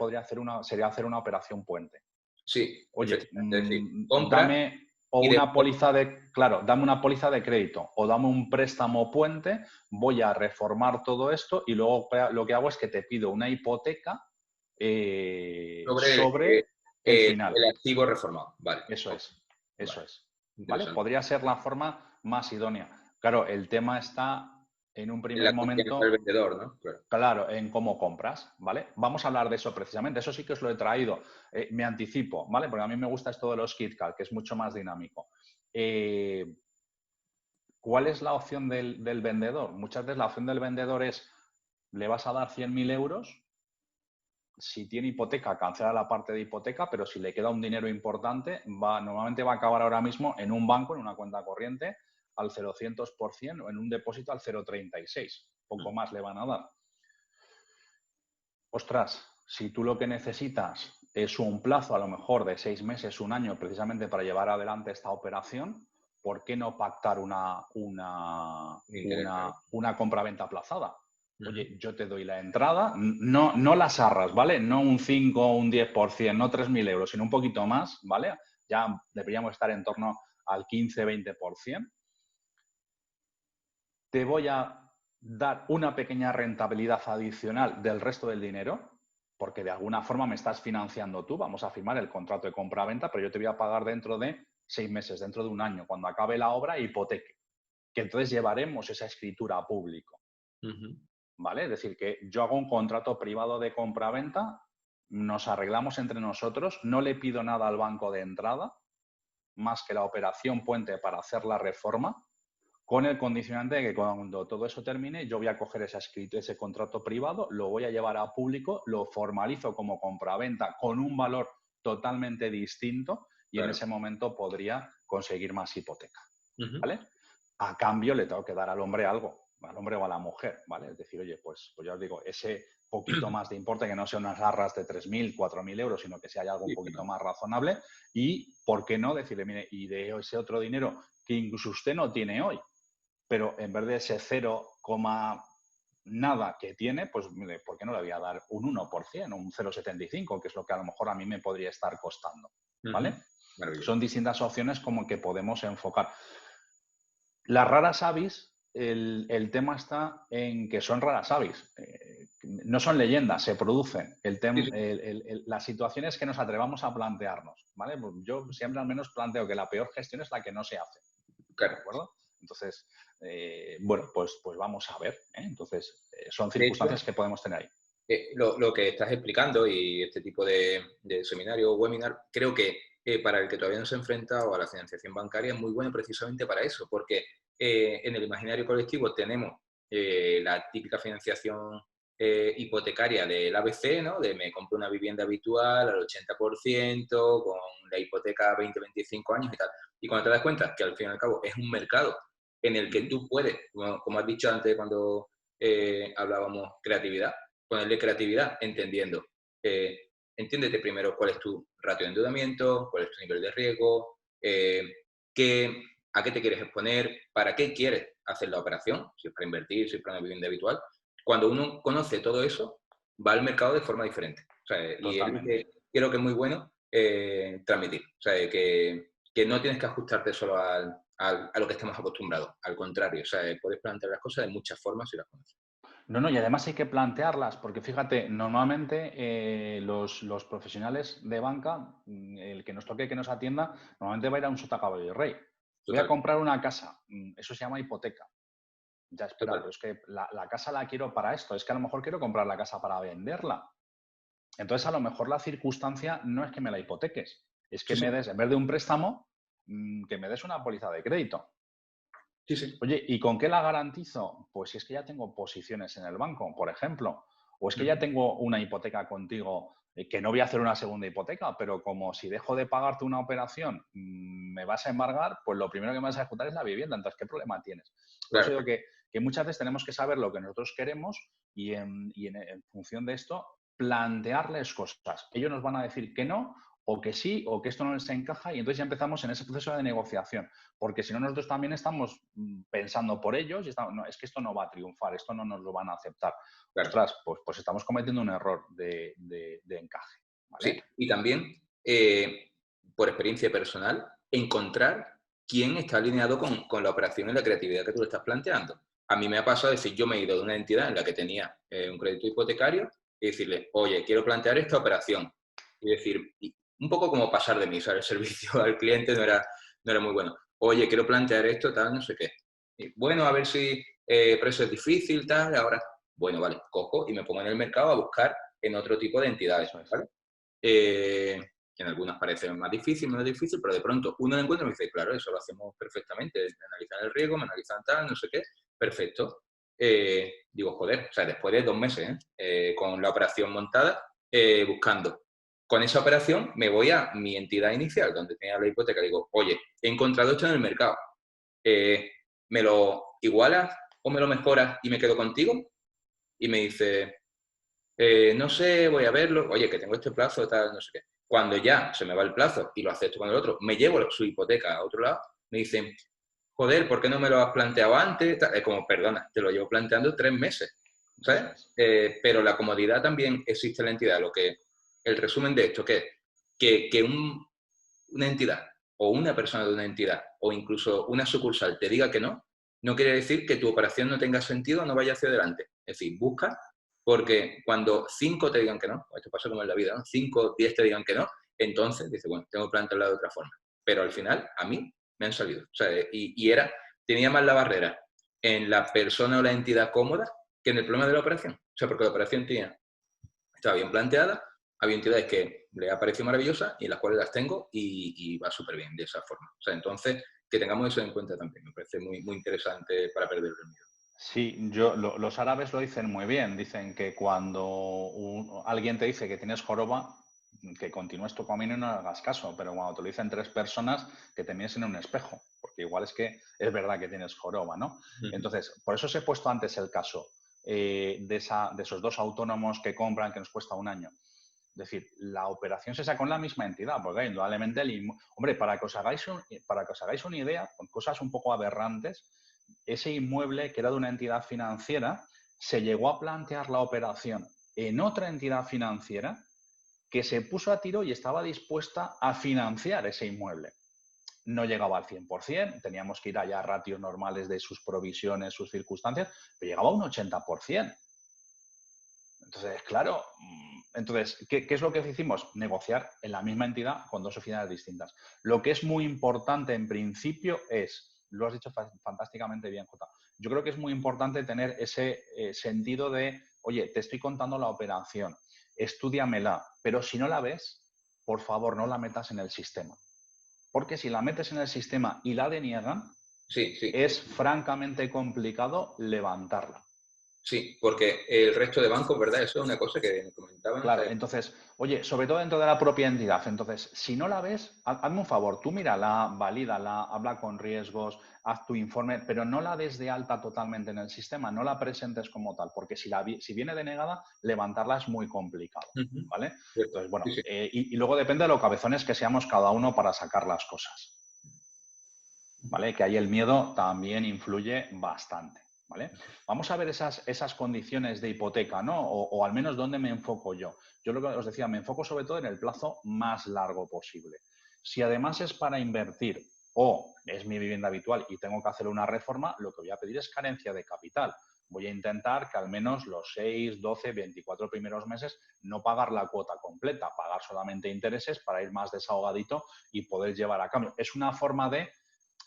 sería hacer una operación puente. Sí, Oye, efectivamente. Es decir, compras dame o y una después, póliza de, claro, dame una póliza de crédito o dame un préstamo puente, voy a reformar todo esto y luego lo que hago es que te pido una hipoteca sobre sobre el final. el activo reformado. Vale. Eso Ok, es, vale. eso es. ¿Vale? Interesante. Podría ser la forma más idónea. Claro, el tema está en un En primer la confianza del momento. vendedor, ¿no? Claro. Claro, en cómo compras, ¿vale? Vamos a hablar de eso precisamente. Eso sí que os lo he traído. Me anticipo, ¿vale? Porque a mí me gusta esto de los KitKat, que es mucho más dinámico. ¿Cuál es la opción del vendedor? Muchas veces la opción del vendedor es, le vas a dar 100.000 euros, si tiene hipoteca, cancela la parte de hipoteca, pero si le queda un dinero importante, normalmente va a acabar ahora mismo en un banco, en una cuenta corriente, al 0,100% o en un depósito al 0,36. Poco más le van a dar. Ostras, si tú lo que necesitas es un plazo a lo mejor de 6 meses, un año, precisamente para llevar adelante esta operación, ¿por qué no pactar Interés, claro. una compraventa aplazada? Ujú. Oye, yo te doy la entrada, no las arras, ¿vale? No un 5 o un 10%, no 3.000 euros, sino un poquito más, ¿vale? Ya deberíamos estar en torno al 15-20%. Te voy a dar una pequeña rentabilidad adicional del resto del dinero, porque de alguna forma me estás financiando tú. Vamos a firmar el contrato de compra-venta, pero yo te voy a pagar dentro de 6 meses, dentro de un año, cuando acabe la obra, hipoteque. Que entonces llevaremos esa escritura a público. Ujú. ¿Vale? Es decir, que yo hago un contrato privado de compra-venta, nos arreglamos entre nosotros, no le pido nada al banco de entrada, más que la operación puente para hacer la reforma, con el condicionante de que cuando todo eso termine, yo voy a coger ese contrato privado, lo voy a llevar a público, lo formalizo como compraventa con un valor totalmente distinto y en Claro. ese momento podría conseguir más hipoteca. Ujú. ¿Vale? A cambio le tengo que dar al hombre algo, al hombre o a la mujer, ¿vale? Es decir, oye, pues ya os digo, ese poquito más de importe, que no sea unas arras de 3.000, 4.000 euros, sino que sea algo un Sí, poquito claro. más razonable y, ¿por qué no? Decirle, mire, y de ese otro dinero que incluso usted no tiene hoy, pero en vez de ese 0, nada que tiene, pues mire, ¿por qué no le voy a dar un 1% o un 0,75, que es lo que a lo mejor a mí me podría estar costando? Ujú. ¿Vale? Maravilloso. Son distintas opciones como que podemos enfocar. Las raras avis, el tema está en que son raras avis. No son leyendas, se producen. Sí, sí. Las situaciones que nos atrevamos a plantearnos. ¿Vale? Pues yo siempre al menos planteo que la peor gestión es la que no se hace. ¿De Claro. acuerdo? Entonces, bueno, pues vamos a ver. Entonces, son De hecho, circunstancias que podemos tener ahí. lo que estás explicando y este tipo de seminario o webinar, creo que para el que todavía no se ha enfrentado a la financiación bancaria es muy bueno precisamente para eso, porque en el imaginario colectivo tenemos la típica financiación hipotecaria del ABC, ¿no? De me compro una vivienda habitual al 80%, con la hipoteca a 20-25 años y tal. Y cuando te das cuenta que al fin y al cabo es un mercado en el que tú puedes, como has dicho antes cuando hablábamos creatividad, ponerle creatividad entendiendo. Entiéndete primero cuál es tu ratio de endeudamiento, cuál es tu nivel de riesgo, a qué te quieres exponer, para qué quieres hacer la operación, si es para invertir, si es para una vivienda habitual. Cuando uno conoce todo eso, va al mercado de forma diferente. O sea, y es lo que creo que es muy bueno transmitir. O sea, que no tienes que ajustarte solo a lo que estamos acostumbrados. Al contrario, o sea, puedes plantear las cosas de muchas formas si las conoces. No, y además hay que plantearlas, porque fíjate, normalmente los profesionales de banca, el que nos toque que nos atienda, normalmente va a ir a un sota caballo y rey. Voy a comprar una casa, eso se llama hipoteca. Ya, espera, pero es que la casa la quiero para esto, es que a lo mejor quiero comprar la casa para venderla. Entonces, a lo mejor la circunstancia no es que me la hipoteques, es que me des, en vez de un préstamo, que me des una póliza de crédito. Sí, sí. Oye, ¿y con qué la garantizo? Pues si es que ya tengo posiciones en el banco, por ejemplo. O es que ya tengo una hipoteca contigo, que no voy a hacer una segunda hipoteca, pero como si dejo de pagarte una operación, me vas a embargar, pues lo primero que me vas a ejecutar es la vivienda. Entonces, ¿qué problema tienes? Por eso digo que muchas veces tenemos que saber lo que nosotros queremos y en función de esto, plantearles cosas. Ellos nos van a decir que no, o que sí, o que esto no les encaja, y entonces ya empezamos en ese proceso de negociación. Porque si no, nosotros también estamos pensando por ellos y estamos, no, es que esto no va a triunfar, esto no nos lo van a aceptar. Claro. Ostras, pues estamos cometiendo un error de encaje. ¿Vale? Sí, y también, por experiencia personal, encontrar quién está alineado con la operación y la creatividad que tú le estás planteando. A mí me ha pasado decir, yo me he ido de una entidad en la que tenía un crédito hipotecario y decirle, oye, quiero plantear esta operación. Y decir, un poco como pasar de mí, o sea, el servicio al cliente no era muy bueno. Oye, quiero plantear esto, tal, no sé qué. Y, bueno, a ver si, pero eso es difícil, tal, ahora, bueno, vale, cojo y me pongo en el mercado a buscar en otro tipo de entidades, ¿vale? Que en algunas parecen más difícil, menos difícil, pero de pronto uno lo encuentra y me dice, claro, eso lo hacemos perfectamente, me analizan el riesgo, me analizan tal, no sé qué, perfecto. Digo, joder, o sea, después de 2 meses con la operación montada, buscando. Con esa operación me voy a mi entidad inicial, donde tenía la hipoteca, digo, oye, he encontrado esto en el mercado, ¿me lo igualas o me lo mejoras y me quedo contigo? Y me dice, no sé, voy a verlo, oye, que tengo este plazo, tal, no sé qué. Cuando ya se me va el plazo y lo acepto con el otro, me llevo su hipoteca a otro lado, me dicen, joder, ¿por qué no me lo has planteado antes? Es como, perdona, te lo llevo planteando 3 meses, ¿sabes? Pero la comodidad también existe en la entidad. El resumen de esto, que una entidad o una persona de una entidad o incluso una sucursal te diga que no, no quiere decir que tu operación no tenga sentido o no vaya hacia adelante. Es decir, busca, porque cuando 5 te digan que no, esto pasa como en la vida, ¿no? 5, 10 te digan que no, entonces dices, bueno, tengo que plantearlo de otra forma. Pero al final, a mí me han salido. O sea, tenía más la barrera en la persona o la entidad cómoda que en el problema de la operación. O sea, porque la operación estaba bien planteada, había entidades que le ha parecido maravillosa y las cuales las tengo y va súper bien de esa forma. O sea, entonces, que tengamos eso en cuenta también. Me parece muy, muy interesante para perder el miedo. Sí, los árabes lo dicen muy bien. Dicen que cuando alguien te dice que tienes joroba, que continúes tu camino y no hagas caso. Pero cuando te lo dicen 3 personas, que te mires en un espejo. Porque igual es que es verdad que tienes joroba, ¿no? Entonces, por eso os he puesto antes el caso de esos 2 autónomos que compran que nos cuesta 1 año. Es decir, la operación se sacó en la misma entidad, porque indudablemente hombre, para que os hagáis una idea, con cosas un poco aberrantes, ese inmueble que era de una entidad financiera, se llegó a plantear la operación en otra entidad financiera que se puso a tiro y estaba dispuesta a financiar ese inmueble. No llegaba al 100%, teníamos que ir allá a ratios normales de sus provisiones, sus circunstancias, pero llegaba a un 80%. Entonces, claro, ¿qué es lo que hicimos? Negociar en la misma entidad con 2 sociedades distintas. Lo que es muy importante en principio lo has dicho fantásticamente bien, Jota, yo creo que es muy importante tener ese sentido de, oye, te estoy contando la operación, estúdiamela, pero si no la ves, por favor, no la metas en el sistema. Porque si la metes en el sistema y la deniegan, es francamente complicado levantarla. Sí, porque el resto de bancos, ¿verdad? Eso es una cosa que me comentaban. Claro, entonces, oye, sobre todo dentro de la propia entidad. Entonces, si no la ves, hazme un favor, tú mírala, valídala, habla con riesgos, haz tu informe, pero no la des de alta totalmente en el sistema, no la presentes como tal, porque si viene denegada, levantarla es muy complicado, ¿vale? Entonces, bueno, y luego depende de lo cabezones que seamos cada uno para sacar las cosas. ¿vale? Que ahí el miedo también influye bastante, ¿vale? Vamos a ver esas condiciones de hipoteca, ¿no? O al menos dónde me enfoco yo. Yo lo que os decía, me enfoco sobre todo en el plazo más largo posible. Si además es para invertir o es mi vivienda habitual y tengo que hacer una reforma, lo que voy a pedir es carencia de capital. Voy a intentar que al menos los 6, 12, 24 primeros meses no pagar la cuota completa, pagar solamente intereses para ir más desahogadito y poder llevar a cambio. Es una forma de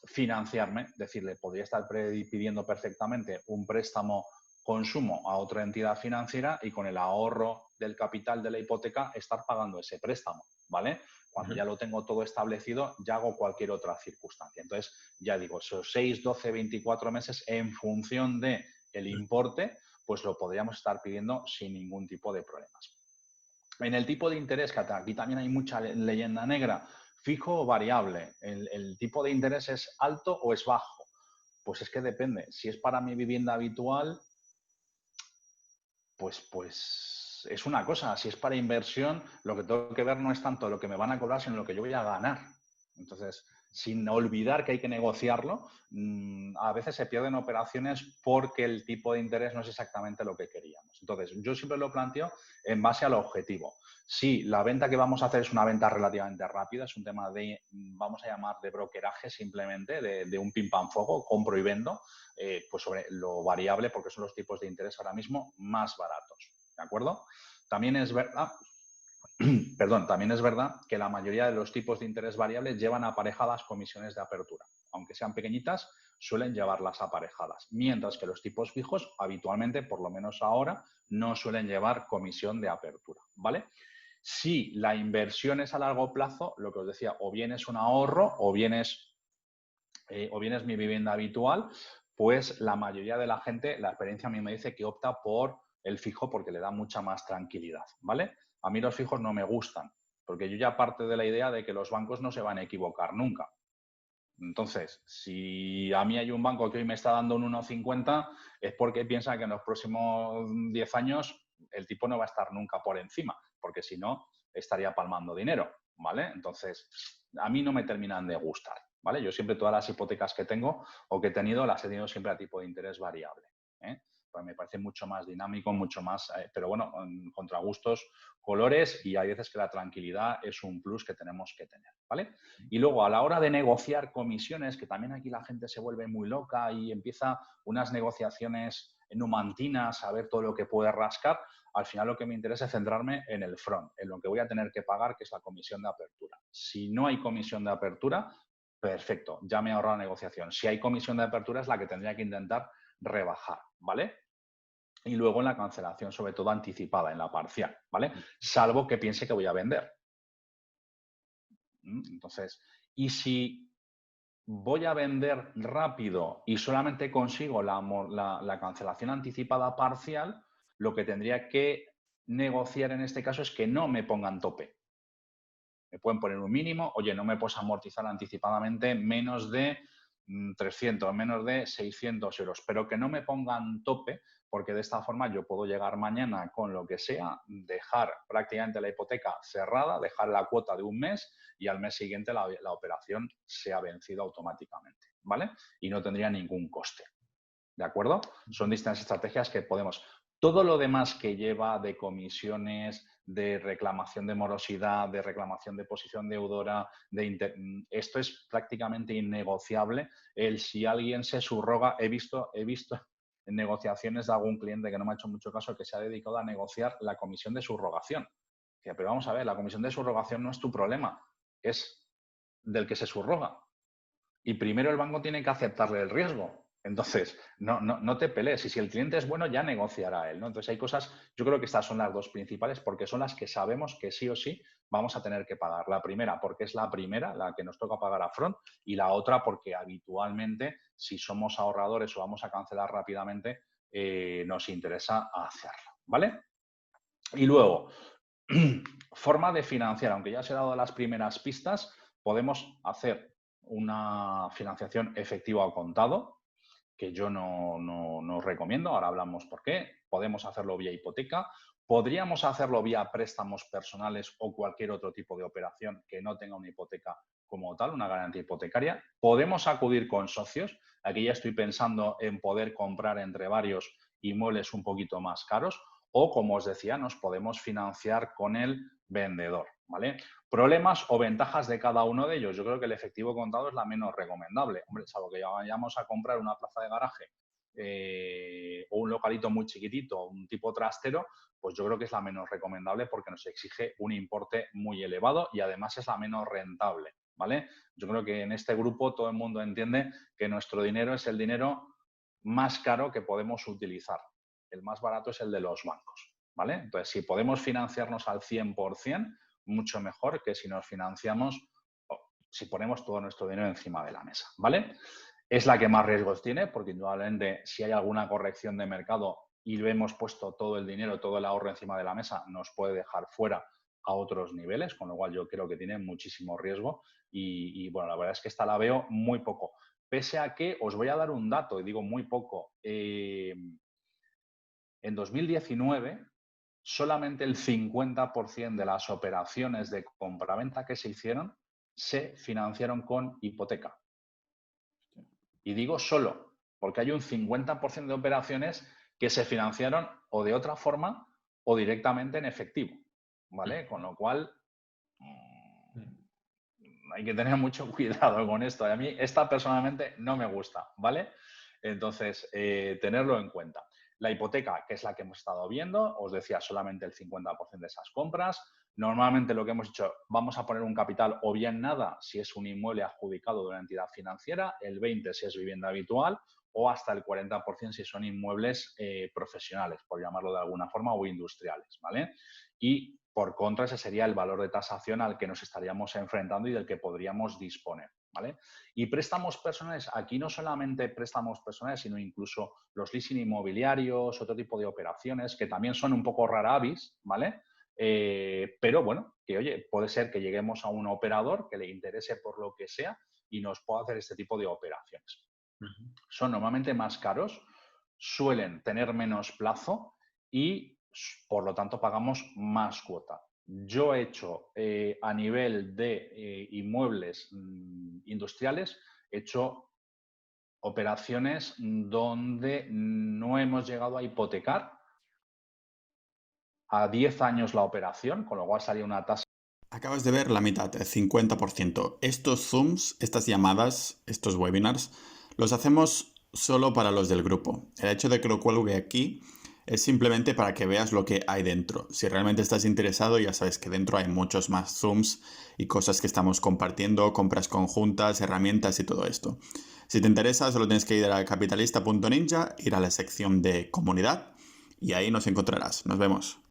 financiarme, decirle, podría estar pidiendo perfectamente un préstamo consumo a otra entidad financiera y con el ahorro del capital de la hipoteca estar pagando ese préstamo, ¿vale? Cuando ya lo tengo todo establecido, ya hago cualquier otra circunstancia. Entonces, ya digo, esos 6, 12, 24 meses en función del importe, pues lo podríamos estar pidiendo sin ningún tipo de problemas. En el tipo de interés, que aquí también hay mucha leyenda negra, fijo o variable, ¿el tipo de interés es alto o es bajo? Pues es que depende. Si es para mi vivienda habitual, pues es una cosa. Si es para inversión, lo que tengo que ver no es tanto lo que me van a cobrar, sino lo que yo voy a ganar. Entonces, sin olvidar que hay que negociarlo, a veces se pierden operaciones porque el tipo de interés no es exactamente lo que queríamos. Entonces, yo siempre lo planteo en base al objetivo. Si la venta que vamos a hacer es una venta relativamente rápida, es un tema de, vamos a llamar, de brokeraje simplemente, de un pim pam fuego, compro y vendo, pues sobre lo variable, porque son los tipos de interés ahora mismo más baratos. ¿De acuerdo? También es verdad, también es verdad que la mayoría de los tipos de interés variables llevan aparejadas comisiones de apertura. Aunque sean pequeñitas, suelen llevarlas aparejadas. Mientras que los tipos fijos, habitualmente, por lo menos ahora, no suelen llevar comisión de apertura. ¿Vale? Si la inversión es a largo plazo, lo que os decía, o bien es un ahorro o bien es mi vivienda habitual, pues la mayoría de la gente, la experiencia a mí me dice que opta por el fijo porque le da mucha más tranquilidad, ¿vale? A mí los fijos no me gustan, porque yo ya parto de la idea de que los bancos no se van a equivocar nunca. Entonces, si a mí hay un banco que hoy me está dando un 1,50, es porque piensa que en los próximos 10 años el tipo no va a estar nunca por encima, porque si no, estaría palmando dinero, ¿vale? Entonces, a mí no me terminan de gustar, ¿vale? Yo siempre todas las hipotecas que tengo o que he tenido las he tenido siempre a tipo de interés variable, ¿eh? Pues me parece mucho más dinámico, mucho más, pero bueno, contra gustos, colores, y hay veces que la tranquilidad es un plus que tenemos que tener, ¿vale? Y luego a la hora de negociar comisiones, que también aquí la gente se vuelve muy loca y empieza unas negociaciones numantinas a ver todo lo que puede rascar, al final lo que me interesa es centrarme en el front, en lo que voy a tener que pagar, que es la comisión de apertura. Si no hay comisión de apertura, perfecto, ya me he ahorrado la negociación. Si hay comisión de apertura es la que tendría que intentar rebajar, ¿vale? Y luego en la cancelación, sobre todo anticipada, en la parcial, ¿vale? Salvo que piense que voy a vender. Entonces, y si voy a vender rápido y solamente consigo la cancelación anticipada parcial, lo que tendría que negociar en este caso es que no me pongan tope. Me pueden poner un mínimo, oye, no me puedes amortizar anticipadamente menos de 300, menos de 600 euros, pero que no me pongan tope, porque de esta forma yo puedo llegar mañana con lo que sea, dejar prácticamente la hipoteca cerrada, dejar la cuota de un mes y al mes siguiente la operación se ha vencido automáticamente, ¿vale? Y no tendría ningún coste. ¿De acuerdo? Son distintas estrategias que podemos. Todo lo demás que lleva de comisiones, de reclamación de morosidad, de reclamación de posición deudora, esto es prácticamente innegociable. Si alguien se subroga, he visto en negociaciones de algún cliente que no me ha hecho mucho caso que se ha dedicado a negociar la comisión de subrogación. Pero vamos a ver, la comisión de subrogación no es tu problema, es del que se subroga. Y primero el banco tiene que aceptarle el riesgo. Entonces, no te pelees. Y si el cliente es bueno, ya negociará él, ¿no? Entonces, hay cosas, yo creo que estas son las dos principales porque son las que sabemos que sí o sí vamos a tener que pagar. La primera, porque es la primera, la que nos toca pagar a front, y la otra, porque habitualmente, si somos ahorradores o vamos a cancelar rápidamente, nos interesa hacerlo, ¿vale? Y luego, forma de financiar. Aunque ya se han dado las primeras pistas, podemos hacer una financiación efectiva o contado, que yo no recomiendo. Ahora hablamos por qué. Podemos hacerlo vía hipoteca. Podríamos hacerlo vía préstamos personales o cualquier otro tipo de operación que no tenga una hipoteca como tal, una garantía hipotecaria. Podemos acudir con socios. Aquí ya estoy pensando en poder comprar entre varios inmuebles un poquito más caros. O, como os decía, nos podemos financiar con el vendedor, ¿vale? Problemas o ventajas de cada uno de ellos. Yo creo que el efectivo contado es la menos recomendable. Hombre, salvo que vayamos a comprar una plaza de garaje o un localito muy chiquitito, un tipo trastero, pues yo creo que es la menos recomendable porque nos exige un importe muy elevado y además es la menos rentable, ¿vale? Yo creo que en este grupo todo el mundo entiende que nuestro dinero es el dinero más caro que podemos utilizar. El más barato es el de los bancos, ¿vale? Entonces, si podemos financiarnos al 100%, mucho mejor que si nos financiamos, si ponemos todo nuestro dinero encima de la mesa, ¿vale? Es la que más riesgos tiene, porque indudablemente si hay alguna corrección de mercado y hemos puesto todo el dinero, todo el ahorro encima de la mesa, nos puede dejar fuera a otros niveles, con lo cual yo creo que tiene muchísimo riesgo y bueno, la verdad es que esta la veo muy poco. Pese a que os voy a dar un dato, y digo muy poco, en 2019 solamente el 50% de las operaciones de compraventa que se hicieron se financiaron con hipoteca. Y digo solo, porque hay un 50% de operaciones que se financiaron o de otra forma o directamente en efectivo, ¿vale? Con lo cual hay que tener mucho cuidado con esto. A mí esta personalmente no me gusta, ¿vale? Entonces, tenerlo en cuenta. La hipoteca, que es la que hemos estado viendo, os decía solamente el 50% de esas compras. Normalmente lo que hemos dicho, vamos a poner un capital o bien nada si es un inmueble adjudicado de una entidad financiera, el 20% si es vivienda habitual o hasta el 40% si son inmuebles profesionales, por llamarlo de alguna forma, o industriales, ¿vale? Y por contra, ese sería el valor de tasación al que nos estaríamos enfrentando y del que podríamos disponer, ¿vale? Y préstamos personales, aquí no solamente préstamos personales, sino incluso los leasing inmobiliarios, otro tipo de operaciones que también son un poco rara avis, ¿vale? Pero bueno, que oye, puede ser que lleguemos a un operador que le interese por lo que sea y nos pueda hacer este tipo de operaciones. Son normalmente más caros, suelen tener menos plazo y por lo tanto pagamos más cuota. Yo he hecho a nivel de inmuebles industriales, he hecho operaciones donde no hemos llegado a hipotecar a 10 años la operación, con lo cual salía una tasa. Acabas de ver la mitad, el 50%. Estos Zooms, estas llamadas, estos webinars, los hacemos solo para los del grupo. El hecho de que lo cuelgue aquí es simplemente para que veas lo que hay dentro. Si realmente estás interesado, ya sabes que dentro hay muchos más Zooms y cosas que estamos compartiendo, compras conjuntas, herramientas y todo esto. Si te interesa, solo tienes que ir a capitalista.ninja, ir a la sección de comunidad y ahí nos encontrarás. Nos vemos.